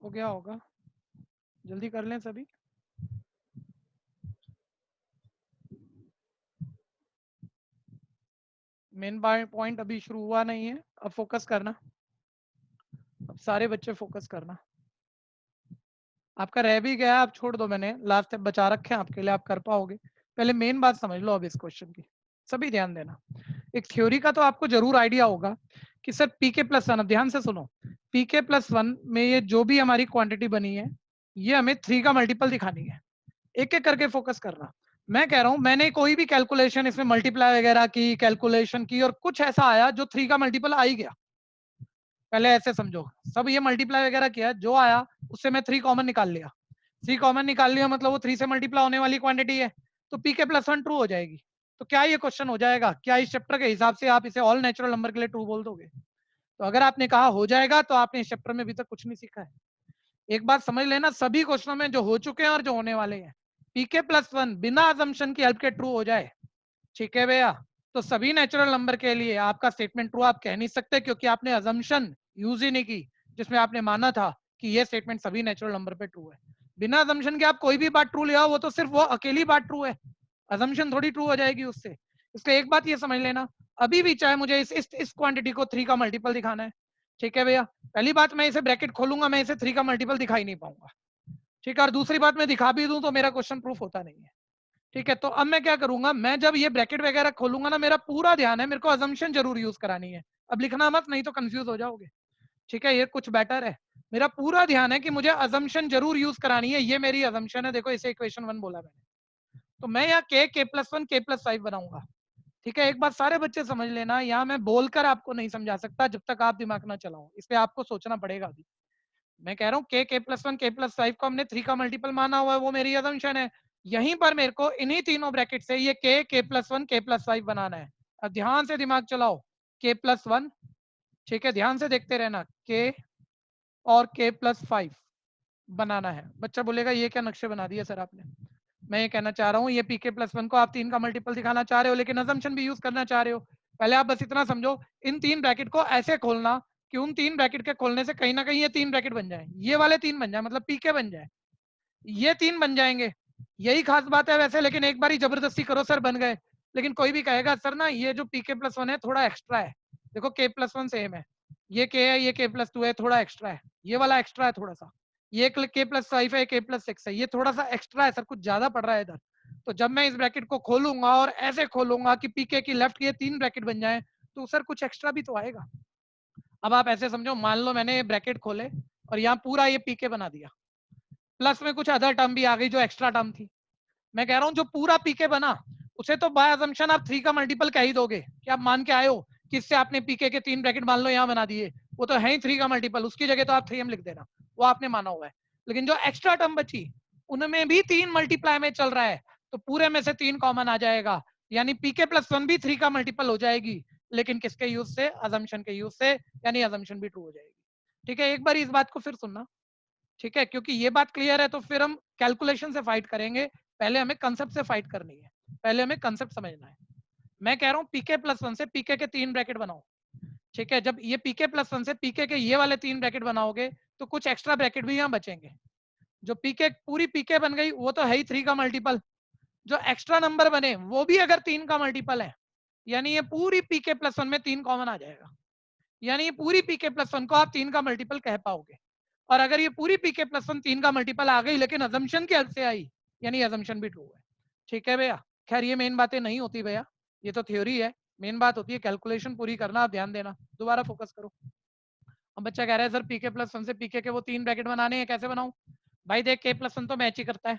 S2: हो गया होगा, जल्दी कर लें सभी। मेन पॉइंट अभी शुरू हुआ नहीं है, अब फोकस करना, अब सारे बच्चे फोकस करना। आपका रह भी गया, आप छोड़ दो, मैंने लास्ट स्टेप बचा रखे हैं आपके लिए, आप कर पाओगे। पहले मेन बात समझ लो अब इस क्वेश्चन की, सभी ध्यान देना। एक थ्योरी का तो आपको जरूर आइडिया होगा कि सर pk प्लस 1, अब ध्यान से सुनो, pk प्लस 1 में ये जो भी हमारी क्वांटिटी बनी है, ये हमें 3 का मल्टीपल दिखानी है। एक एक करके फोकस करना। मैं कह रहा हूं मैंने कोई भी कैलकुलेशन इसमें मल्टीप्लाई वगैरह की, कैलकुलेशन की, और कुछ ऐसा आया जो 3 का मल्टीपल आ ही गया, पहले ऐसे समझो, सब ये मल्टीप्लाई वगैरह किया, जो आया उससे मैं 3 कॉमन निकाल लिया। 3 कॉमन निकाल लिया मतलब वो 3 से मल्टीप्लाई होने वाली क्वांटिटी है, तो pk प्लस 1 ट्रू हो जाएगी। तो क्या ये क्वेश्चन हो जाएगा? क्या इस चैप्टर के हिसाब से आप इसे ऑल नेचुरल नंबर के लिए ट्रू बोल दोगे? तो अगर आपने कहा हो जाएगा, तो आपने इस चैप्टर में अभी तक कुछ नहीं सीखा है। एक बात समझ लेना, सभी क्वेश्चनों में जो हो चुके हैं और जो होने वाले हैं, pk प्लस 1 बिना अजम्पशन की हेल्प के ट्रू हो जाए। ठीक है भैया, तो सभी नेचुरल नंबर के लिए आपका स्टेटमेंट ट्रू आप कह नहीं सकते, क्योंकि आपने अजम्पशन यूज ही नहीं की, जिसमें आपने माना था कि ये स्टेटमेंट सभी नेचुरल नंबर पे ट्रू है। बिना अजम्पशन के आप कोई भी बात ट्रू ले आओ, वो तो सिर्फ वो अकेली बात ट्रू है, अजम्पशन थोड़ी ट्रू हो जाएगी उससे। इसलिए एक बात ये समझ लेना, अभी भी चाहे मुझे इस क्वांटिटी को 3 का मल्टीपल दिखाना है, ठीक है भैया, पहली बात मैं इसे ब्रैकेट खोलूंगा, मैं इसे 3 का मल्टीपल दिखाई नहीं पाऊंगा। ठीक है, और दूसरी बात मैं दिखा भी दूं तो मेरा क्वेश्चन प्रूफ होता नहीं है। ठीक है, तो अब मैं क्या करूंगा, मैं जब ये ब्रैकेट वगैरह खोलूंगा ना, मेरा पूरा ध्यान है, मेरे को अजम्पशन जरूर यूज करानी है। अब लिखना मत, नहीं तो कंफ्यूज हो जाओगे। ठीक है, ये कुछ बेटर है, मेरा पूरा ध्यान है कि मुझे अजम्पशन जरूर यूज करानी है, ये मेरी अजम्पशन है। देखो इसे इक्वेशन 1 बोला मैंने, तो मैं यहाँ k प्लस 1 k प्लस 5 बनाऊंगा। ठीक है, एक बात सारे बच्चे समझ लेना, यहाँ मैं बोलकर आपको नहीं समझा सकता जब तक आप दिमाग ना चलाओ, इसलिए आपको सोचना पड़ेगा। अभी मैं कह रहा हूँ k प्लस 1 k प्लस 5 को हमने 3 का मल्टीपल माना हुआ है, वो मेरी अजम्पशन है। यहीं पर मेरे को इन्हीं तीनों ब्रैकेट से ये k प्लस 1 k प्लस 5 बनाना है। अब ध्यान से दिमाग चलाओ, k प्लस 1, ठीक है, ध्यान से देखते रहना, k और k प्लस 5 बनाना है। बच्चा बोलेगा ये क्या नक्शे बना दिया सर आपने? मैं ये कहना चाह रहा हूँ, ये pk प्लस 1 को आप 3 का मल्टीपल दिखाना चाह रहे हो, लेकिन अजम्पशन भी यूज करना चाह रहे हो। पहले आप बस इतना समझो, इन 3 ब्रैकेट को ऐसे खोलना कि उन 3 ब्रैकेट के खोलने से कहीं ना कहीं ये 3 ब्रैकेट बन जाए, ये वाले 3 बन जाए, मतलब पीके बन जाए, ये 3 बन जाएंगे, यही खास बात है वैसे। लेकिन एक बार ही जबरदस्ती करो सर बन गए, लेकिन कोई भी कहेगा सर ना ये जो पीके प्लस 1 है थोड़ा एक्स्ट्रा है, देखो के प्लस 1 सेम है, ये के है, ये के प्लस 2 है, थोड़ा एक्स्ट्रा है, ये वाला एक्स्ट्रा है थोड़ा सा, ये के प्लस 5 है, के प्लस 6 है, ये थोड़ा सा एक्स्ट्रा है सर, कुछ ज्यादा पड़ रहा है इधर। तो जब मैं इस ब्रैकेट को खोलूंगा और ऐसे खोलूंगा कि पीके की लेफ्ट के 3 ब्रैकेट बन जाए, तो सर कुछ एक्स्ट्रा भी तो आएगा। अब आप ऐसे समझो, मान लो मैंने ये ब्रैकेट खोले और यहाँ पूरा ये पीके बना दिया, प्लस में कुछ अदर टर्म भी आ गई जो एक्स्ट्रा टर्म थी। मैं कह रहा हूँ जो पूरा पीके बना उसे तो बाय अजम्पशन आप 3 का मल्टीपल कह ही दोगे, कि आप मान के आए हो कि इससे आपने पीके के 3 ब्रैकेट मान लो यहाँ बना दिए, वो तो है ही 3 का मल्टीपल, उसकी जगह तो आप 3m लिख देना, वो आपने माना हुआ है। लेकिन जो एक्स्ट्रा टर्म बची उनमें भी 3 मल्टीप्लाई में चल रहा है, तो पूरे में से 3 कॉमन आ जाएगा, यानी पीके प्लस 1 भी 3 का मल्टीपल हो जाएगी, लेकिन किसके यूज से, अजम्पशन के यूज से, यानी अजम्पशन भी ट्रू हो जाएगी। ठीक है, एक बार इस बात को फिर सुनना, ठीक है, क्योंकि ये बात क्लियर है तो फिर हम कैलकुलेशन से फाइट करेंगे, पहले हमें कंसेप्ट से फाइट करनी है, पहले हमें कंसेप्ट समझना है। मैं कह रहा हूँ पीके प्लस 1 से पीके के 3 ब्रैकेट बनाओ, ठीक है, जब ये पीके प्लस 1 से पीके के ये वाले 3 ब्रैकेट बनाओगे तो कुछ एक्स्ट्रा ब्रैकेट भी यहाँ बचेंगे। जो पीके पूरी पीके बन गई वो तो है ही 3 का मल्टीपल, जो एक्स्ट्रा नंबर बने वो भी अगर 3 का मल्टीपल है, यानी ये पूरी पीके प्लस 1 में 3 कॉमन आ जाएगा, यानी ये पूरी पीके प्लस 1 को आप 3 का मल्टीपल कह पाओगे। और अगर ये पूरी पीके प्लस 1 3 का मल्टीपल आ गई लेकिन अजम्पशन की हद से आई, यानी अजम्पशन भी ट्रू है। ठीक है भैया, खैर ये मेन बातें नहीं होती भैया, ये तो थ्योरी है, मेन बात होती है कैलकुलेशन पूरी करना, आप ध्यान देना, दोबारा फोकस करो। अब बच्चा कह रहा है सर पीके प्लस 1 से पीके के वो 3 ब्रैकेट बनाने हैं, कैसे बनाऊं? भाई देख के प्लस 1 तो मैच ही करता है,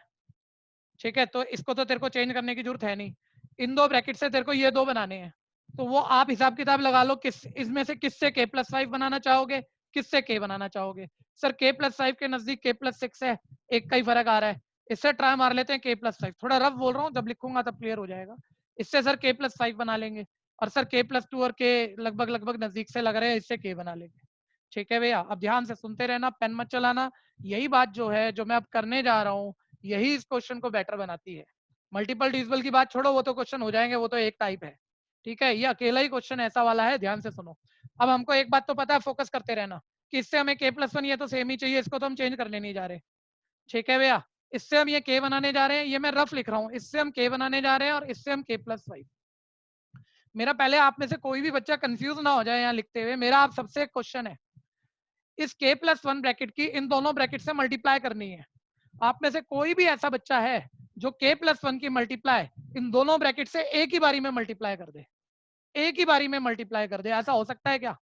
S2: ठीक है, तो इसको तो तेरे को चेंज करने की जरूरत है नहीं, इन 2 ब्रैकेट से तेरे को ये 2 बनाने हैं, तो वो आप हिसाब किताब लगा लो किस इसमें से किससे के प्लस 5 बनाना चाहोगे, किससे के बनाना चाहोगे। सर के प्लस 5 के नजदीक के प्लस 6 है, एक का ही फर्क आ रहा है, इससे ट्राई मार लेते हैं के प्लस 5, थोड़ा रफ बोल रहा हूँ, जब लिखूंगा तब क्लियर हो जाएगा। इससे सर के प्लस 5 बना लेंगे, और सर के प्लस 2 और के लगभग लगभग नजदीक से लग रहे हैं, इससे के बना लेंगे। ठीक है भैया, अब ध्यान से सुनते रहना, पेन मत चलाना, यही बात जो है जो मैं अब करने जा रहा हूँ यही इस क्वेश्चन को बेटर बनाती है। मल्टीपल डिविजिबल की बात छोड़ो, वो तो क्वेश्चन हो जाएंगे, वो तो एक टाइप है, ठीक है, ये अकेला ही क्वेश्चन ऐसा वाला है, ध्यान से सुनो। अब हमको एक बात तो पता है, फोकस करते रहना कि इससे हमें के प्लस 1 ये तो सेम ही चाहिए, इसको तो हम चेंज करने नहीं जा रहे। ठीक है भैया, इससे हम ये के बनाने जा रहे हैं, ये मैं रफ लिख रहा हूँ, इससे हम के बनाने जा रहे हैं और इससे हम के प्लस 5। मेरा पहले आप में से कोई भी बच्चा कंफ्यूज ना हो जाए यहाँ लिखते हुए, मेरा आप सबसे एक क्वेश्चन है, इस के प्लस 1 ब्रैकेट की इन दोनों ब्रैकेट से मल्टीप्लाई करनी है। आप में से कोई भी ऐसा बच्चा है जो के प्लस 1 की मल्टीप्लाई इन दोनों ब्रैकेट से एक ही बारी में मल्टीप्लाई कर दे, एक ही बारी में मल्टीप्लाई कर दे, ऐसा हो सकता है क्या?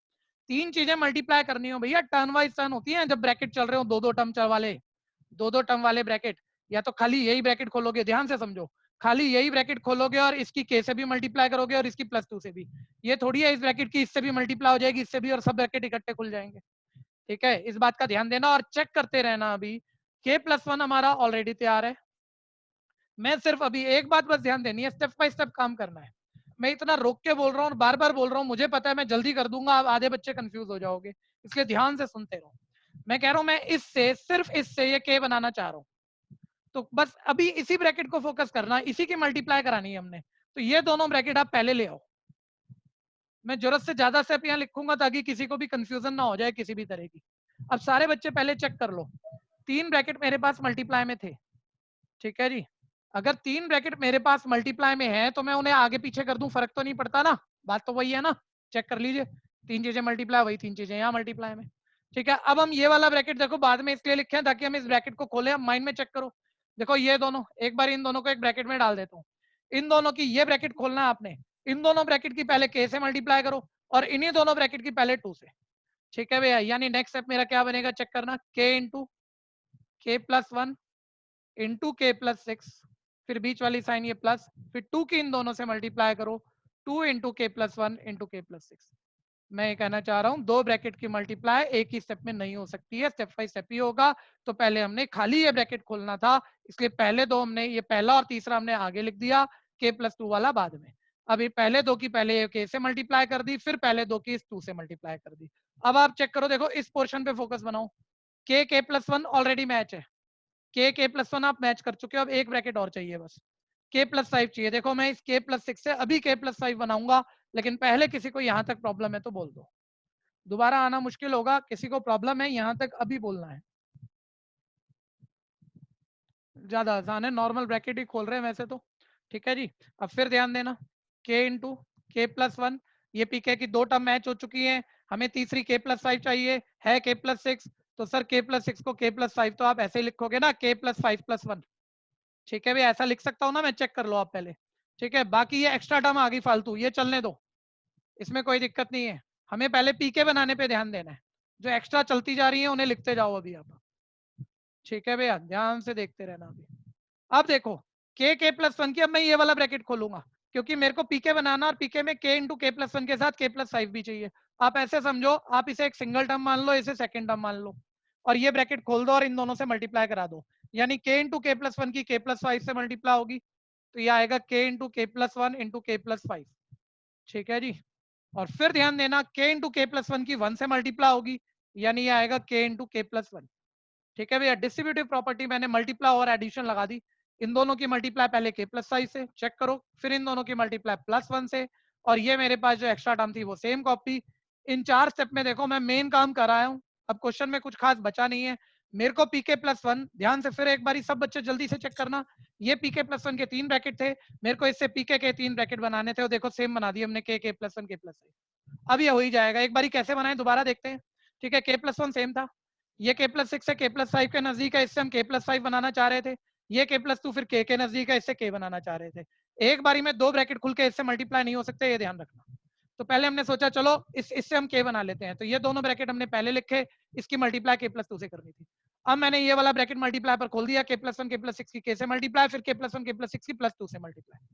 S2: 3 चीजें मल्टीप्लाई करनी हो भैया, टर्न वाइज टर्न होती है, जब ब्रैकेट चल रहे हो दो दो टर्म वाले ब्रैकेट, या तो खाली यही ब्रैकेट खोलोगे, ध्यान से समझो, खाली यही ब्रैकेट खोलोगे और इसकी के से भी मल्टीप्लाई करोगे और इसकी प्लस 2 से भी, ये थोड़ी है इस ब्रैकेट की इससे भी मल्टीप्लाई हो जाएगी, इससे भी, और सब ब्रैकेट इकट्ठे खुल जाएंगे। ठीक है, इस बात का ध्यान देना और चेक करते रहना। अभी के प्लस 1 हमारा ऑलरेडी तैयार है, मैं सिर्फ अभी एक बात बस ध्यान देनी है, स्टेप बाय स्टेप काम करना है। मैं इतना रोक के बोल रहा हूँ और बार बार बोल रहा हूँ, मुझे पता है मैं जल्दी कर दूंगा, आप आधे बच्चे कंफ्यूज हो जाओगे, इसलिए ध्यान से सुनते रहो। मैं कह रहा हूँ मैं इससे सिर्फ इससे ये के बनाना चाह रहा हूँ, तो बस अभी इसी ब्रैकेट को फोकस करना, इसी की मल्टीप्लाई करानी है हमने, तो ये दोनों ब्रैकेट आप पहले ले आओ। मैं जरूरत से ज्यादा स्टेप यहाँ लिखूंगा ताकि किसी को भी कंफ्यूजन ना हो जाए किसी भी तरह की। अब सारे बच्चे पहले चेक कर लो, 3 ब्रैकेट मेरे पास मल्टीप्लाई में थे, ठीक है जी, अगर 3 ब्रैकेट मेरे पास मल्टीप्लाई में है तो मैं उन्हें आगे पीछे कर दूं, फर्क तो नहीं पड़ता ना, बात तो वही है ना, चेक कर लीजिए, 3 चीजें मल्टीप्लाई, वही 3 चीजें यहाँ मल्टीप्लाई में। ठीक है, अब हम ये वाला ब्रैकेट देखो बाद में इसलिए लिखे हैं ताकि हम इस ब्रैकेट को खोलें, अब माइंड में चेक करो, देखो ये दोनों, एक बार इन दोनों को एक ब्रैकेट में डाल देता हूँ, इन दोनों की ये ब्रैकेट खोलना है आपने, इन दोनों ब्रैकेट की पहले के से मल्टीप्लाई करो और इन्हीं दोनों ब्रैकेट की पहले 2 से। ठीक है भैया, यानी नेक्स्ट स्टेप मेरा क्या बनेगा, चेक करना, के इंटू के प्लस 1 इंटू के प्लस 6, फिर बीच वाली साइन ये प्लस, फिर 2 की इन दोनों से मल्टीप्लाई करो, 2 इंटू के प्लस 1 इंटू के प्लस 6। मैं ये कहना चाह रहा हूँ 2 ब्रैकेट की मल्टीप्लाई एक ही स्टेप में नहीं हो सकती है, स्टेप बाय स्टेप ही होगा। तो पहले हमने खाली ये ब्रैकेट खोलना था, इसलिए पहले 2 हमने, ये पहला और तीसरा हमने आगे लिख दिया, के प्लस 2 वाला बाद में। अब ये पहले 2 की पहले के से मल्टीप्लाई कर दी, फिर पहले 2 की इस 2 से मल्टीप्लाई कर दी। अब आप चेक करो, देखो इस पोर्शन पे फोकस बनाओ, के प्लस 1 ऑलरेडी मैच है, के प्लस 1 आप मैच कर चुके हो, अब एक ब्रैकेट और चाहिए बस, के प्लस 5 चाहिए। देखो मैं इस के प्लस 6 से अभी के प्लस 5 बनाऊंगा, लेकिन पहले किसी को यहाँ तक प्रॉब्लम है तो बोल दो। दोबारा आना मुश्किल होगा। किसी को प्रॉब्लम है यहाँ तक अभी बोलना है। ज्यादा आसान है, नॉर्मल ब्रैकेट ही खोल रहे हैं वैसे तो। ठीक है जी। अब फिर ध्यान देना, k इंटू के प्लस 1, ये पीके की 2 टर्म मैच हो चुकी हैं, हमें तीसरी k प्लस 5 चाहिए, है k प्लस 6। तो सर k प्लस 6 को k प्लस 5 तो आप ऐसे ही लिखोगे ना, k प्लस 5 प्लस 1। ठीक है भाई, ऐसा लिख सकता हूँ ना मैं, चेक कर लो आप पहले। ठीक है, बाकी ये एक्स्ट्रा टर्म आ गई फालतू, ये चलने दो, इसमें कोई दिक्कत नहीं है। हमें पहले पीके बनाने पे ध्यान देना है, जो एक्स्ट्रा चलती जा रही है उन्हें लिखते जाओ अभी आप। ठीक है भैया, ध्यान से देखते रहना अभी। अब देखो के प्लस 1 की, अब मैं ये वाला ब्रैकेट खोलूंगा क्योंकि मेरे को पीके बनाना, और पीके में के इंटू के प्लस 1 के साथ के प्लस 5 भी चाहिए। आप ऐसे समझो, आप इसे एक सिंगल टर्म मान लो, इसे सेकंड टर्म मान लो, और ये ब्रैकेट खोल दो और इन दोनों से मल्टीप्लाई करा दो। यानी के इंटू के प्लस 1 की के प्लस 5 से मल्टीप्लाई होगी, तो ये आएगा के इंटू के प्लस 1 इंटू के प्लस 5। ठीक है जी। और फिर ध्यान देना, के इंटू के प्लस 1 की 1 से मल्टीप्लाई होगी, यानी ये आएगा के इंटू के प्लस 1। ठीक है भैया, डिस्ट्रीब्यूटिव प्रॉपर्टी मैंने मल्टीप्लाई और एडिशन लगा दी। इन दोनों की मल्टीप्लाई पहले के प्लस 5 से चेक करो, फिर इन दोनों की मल्टीप्लाई प्लस 1 से, और ये मेरे पास जो एक्स्ट्रा टर्म थी वो सेम कॉपी। इन 4 स्टेप में देखो मैं मेन काम कर रहा हूँ। अब क्वेश्चन में कुछ खास बचा नहीं है मेरे को। पीके प्लस 1 ध्यान से फिर एक बारी सब बच्चे जल्दी से चेक करना, ये पीके प्लस 1 के 3 ब्रैकेट थे, मेरे को इससे पीके के 3 ब्रैकेट बनाने थे, और देखो सेम बना दिए हमने, के प्लस 1 के प्लस 1। अब ये हो ही जाएगा, एक बारी कैसे बनाए दोबारा देखते हैं। ठीक है, के प्लस 1 सेम था, ये के प्लस 6 है, के प्लस 5 के नजदीक है, इससे हम के प्लस 5 बनाना चाह रहे थे। ये के प्लस 2 फिर के नजदीक है, इससे के बनाना चाह रहे थे। एक बारी में 2 ब्रैकेट खुल के इससे मल्टीप्लाई नहीं हो सकते, ये ध्यान रखना। तो पहले हमने सोचा चलो इससे हम के बना लेते हैं, तो ये दोनों ब्रैकेट हमने पहले लिखे, इसकी मल्टीप्लाई के प्लस 2 से करनी थी। अब मैंने ये वाला ब्रैकेट मल्टीप्लाई पर खोल दिया, के प्लस 1 के प्लस 6 की के से मल्टीप्लाई, फिर के प्लस 1 के प्लस 6 की प्लस 2 से मल्टीप्लाई,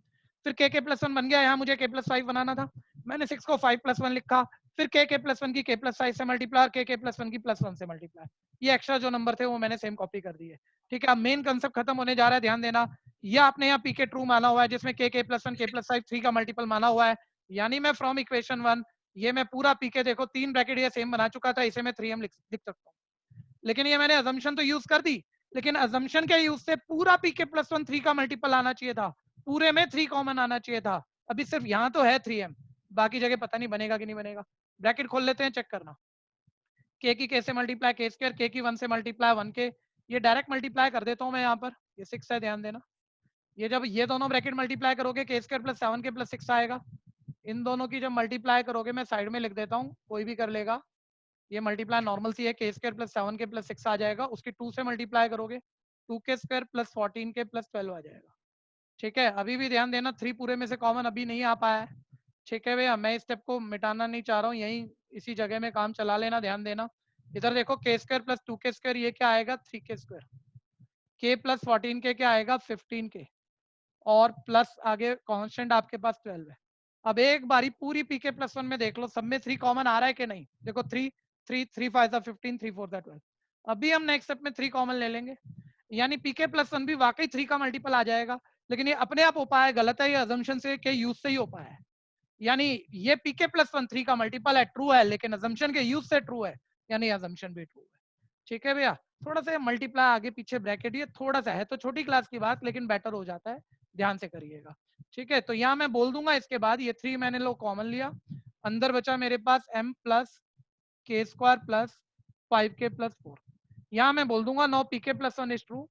S2: फिर के प्लस 1 बन गया। यहाँ मुझे के प्लस 5 बनाना था, मैंने 6 को 5 प्लस 1 लिखा, फिर के प्लस 1 की के प्लस 5 से मल्टीप्लाई, और के प्लस 1 की प्लस 1 से मल्टीप्लाई। ये एक्स्ट्रा जो नंबर थे वो मैंने सेम कॉपी कर दिए। ठीक है, अब मेन कंसेप्ट खत्म होने जा रहा है, ध्यान देना। ये आपने यहाँ पीके ट्रू माना हुआ है, जिसमें के प्लस 1 के प्लस 5 3 का मल्टीपल माना हुआ है, यानी मैं फ्रॉम इक्वेशन 1 ये मैं पूरा पीके देखो 3 ब्रैकेट ये सेम बना चुका था, इसे मैं 3m लिख सकता हूँ। लेकिन ये मैंने अजम्पशन तो यूज कर दी, लेकिन अजम्पशन के यूज से पूरा पीके प्लस 1 3 का मल्टीपल आना चाहिए था, पूरे में 3 कॉमन आना चाहिए था। अभी सिर्फ यहाँ तो है 3m, बाकी जगह पता नहीं बनेगा कि नहीं बनेगा। ब्रैकेट खोल लेते हैं, चेक करना। के की के से मल्टीप्लाई के स्क्वायर, के की 1 से मल्टीप्लाई 1 के, ये डायरेक्ट मल्टीप्लाई कर देता हूँ मैं यहाँ पर, ये 6 है, ध्यान देना। ये जब ये दोनों ब्रैकेट मल्टीप्लाई करोगे, के स्क्वायर प्लस 7 के प्लस 6 आएगा। इन दोनों की जब मल्टीप्लाई करोगे, मैं साइड में लिख देता हूँ, कोई भी कर लेगा, ये मल्टीप्लाई नॉर्मल सी है, के स्क्वायर प्लस 7 के प्लस 6 आ जाएगा, उसकी 2 से मल्टीप्लाई करोगे, 2 के स्क्वायर प्लस 14 के प्लस 12 आ जाएगा। ठीक है, अभी भी ध्यान देना 3 पूरे में से कॉमन अभी नहीं आ पाया है। ठीक है भैया, मैं इस स्टेप को मिटाना नहीं चाह रहा हूँ, यही इसी जगह में काम चला लेना, ध्यान देना। इधर देखो के स्क्वायर प्लस 2 के स्क्वायर, ये क्या आएगा 3 के स्क्वायर, के प्लस 14 के क्या आएगा 15 के, और प्लस आगे कांस्टेंट आपके पास 12 है। अब एक बारी पूरी पीके प्लस 1 में देख लो, सब में 3 कॉमन आ रहा है कि नहीं। देखो 3 3 3 5 15 3 4 12। अभी हम नेक्स्ट स्टेप में 3 कॉमन ले लेंगे, यानी पीके प्लस 1 भी वाकई 3 का मल्टीपल आ जाएगा, लेकिन ये अपने आप हो पाया गलत है, ये अजम्पशन से के यूज से ही हो पाया है। यानी ये पीके प्लस 1 3 का मल्टीपल है, ट्रू है, लेकिन अजम्पशन के यूज से ट्रू है, यानी अजम्पशन भी ट्रू है। ठीक है भैया, थोड़ा सा मल्टीप्लाई आगे पीछे ब्रैकेट, ये थोड़ा सा है तो छोटी क्लास की बात, लेकिन बेटर हो जाता है, ध्यान से करिएगा। ठीक है, तो यहाँ मैं बोल दूंगा, इसके बाद ये 3 मैंने लो कॉमन लिया, अंदर बचा मेरे पास m plus k square plus 5 k plus 4। यहाँ मैं बोल दूंगा no PK plus 1 is true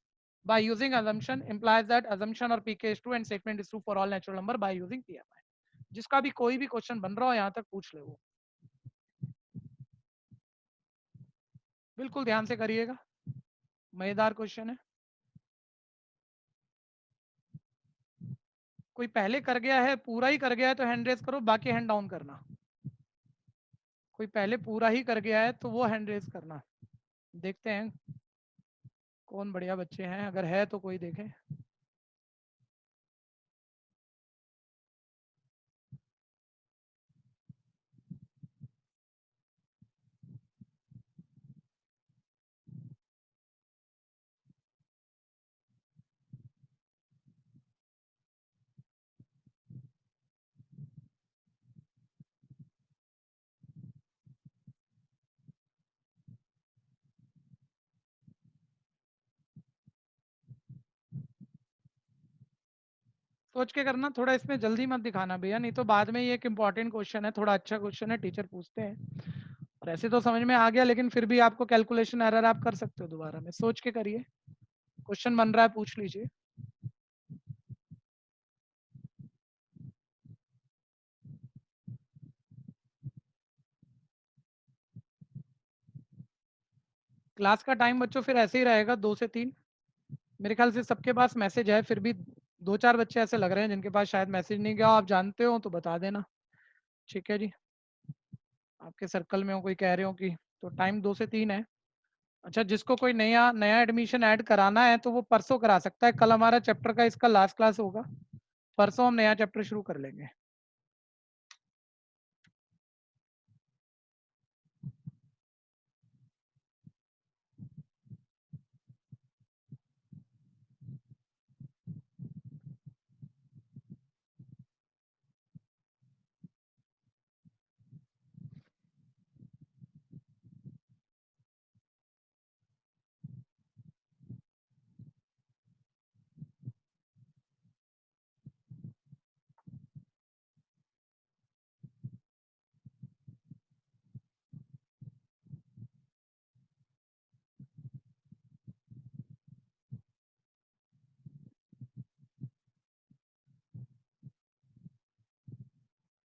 S2: by using assumption implies that assumption or pk is true and statement is true for all natural number by using PMI। जिसका भी कोई भी question बन रहा हो यहाँ तक पूछ ले वो, बिल्कुल ध्यान से करिएगा, मजेदार क्वेश्चन है। कोई पहले कर गया है, पूरा ही कर गया है तो हैंड रेज करो, बाकी हैंड डाउन करना। कोई पहले पूरा ही कर गया है तो वो हैंड रेज करना। देखते हैं कौन बढ़िया बच्चे हैं, अगर है तो कोई देखे। सोच के करना, थोड़ा इसमें जल्दी मत दिखाना भैया, नहीं तो बाद में ये एक इंपॉर्टेंट क्वेश्चन है, थोड़ा अच्छा क्वेश्चन है, टीचर पूछते हैं। और ऐसे तो समझ में आ गया, लेकिन फिर भी आपको कैलकुलेशन एरर आप कर सकते हो, दोबारा में सोच के करिए। क्वेश्चन बन रहा है, पूछ लीजिए। क्लास का टाइम बच्चों फिर ऐसे ही रहेगा 2 से 3। मेरे ख्याल से सबके पास मैसेज है, फिर भी 2-4 बच्चे ऐसे लग रहे हैं जिनके पास शायद मैसेज नहीं गया। आप जानते हो तो बता देना, ठीक है जी। आपके सर्कल में हो कोई कह रहे हो कि, तो टाइम 2 से 3 है। अच्छा, जिसको कोई नया नया एडमिशन ऐड कराना है तो वो परसों करा सकता है। कल हमारा चैप्टर का इसका लास्ट क्लास होगा, परसों हम नया चैप्टर शुरू कर लेंगे।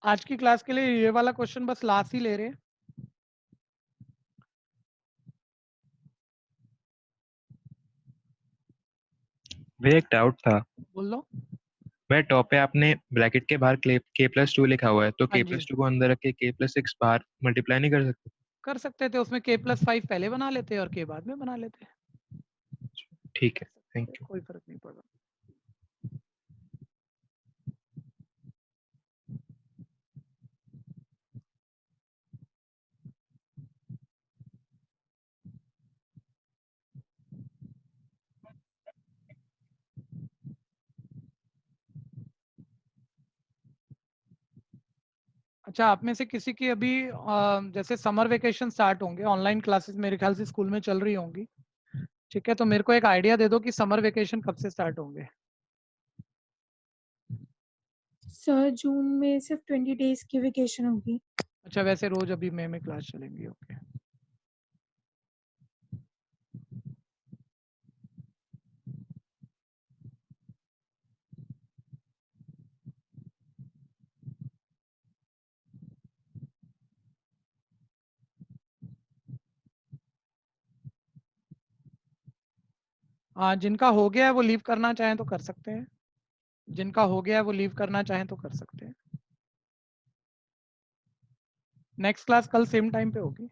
S2: आज की क्लास के लिए ये वाला क्वेश्चन बस लास्ट ही ले रहे हैं।
S11: भैया एक डाउट था।
S2: बोल लो।
S11: भैया टॉप पे आपने ब्रैकेट के बाहर k+2 लिखा हुआ है, तो
S2: हाँ जी,
S11: k+2 को अंदर रख के k+6 बाहर मल्टीप्लाई नहीं कर सकते?
S2: कर सकते थे। उसमें k+5 पहले बना लेते और k बाद में बना लेते।
S11: ठीक है, थैंक यू।
S2: कोई फर्क नहीं पड़ा। अच्छा, आप में से किसी की अभी जैसे समर वेकेशन स्टार्ट होंगे, ऑनलाइन क्लासेस मेरे ख्याल से स्कूल में चल रही होंगी, ठीक है? तो मेरे को एक आइडिया दे दो कि समर वेकेशन कब से स्टार्ट होंगे।
S6: सर जून में सिर्फ 20 डेज की वेकेशन होगी।
S2: अच्छा, वैसे रोज अभी मई में क्लास चलेंगी, ओके। हाँ, जिनका हो गया है वो लीव करना चाहें तो कर सकते हैं। जिनका हो गया है वो लीव करना चाहें तो कर सकते हैं। नेक्स्ट क्लास कल सेम टाइम पे होगी।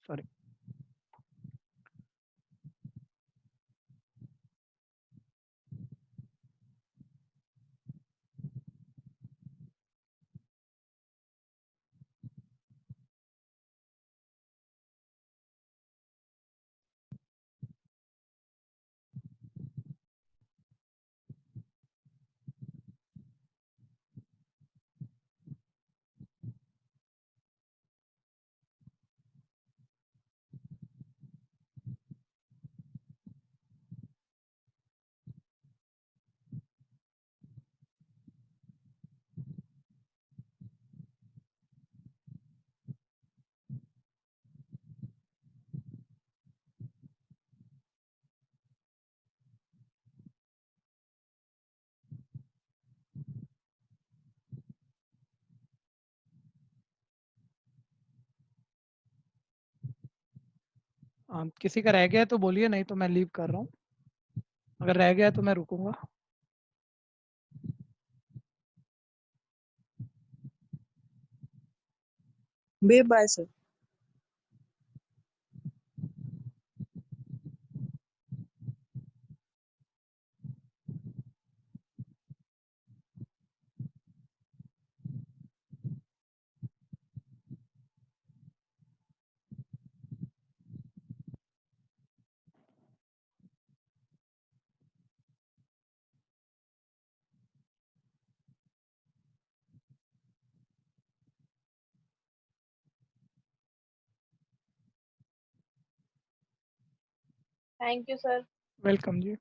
S2: सॉरी। किसी का रह गया है तो बोलिए, नहीं तो मैं लीव कर रहा हूँ। अगर रह गया है तो मैं रुकूंगा।
S12: Bye sir.
S13: Thank you sir.
S2: Welcome ji.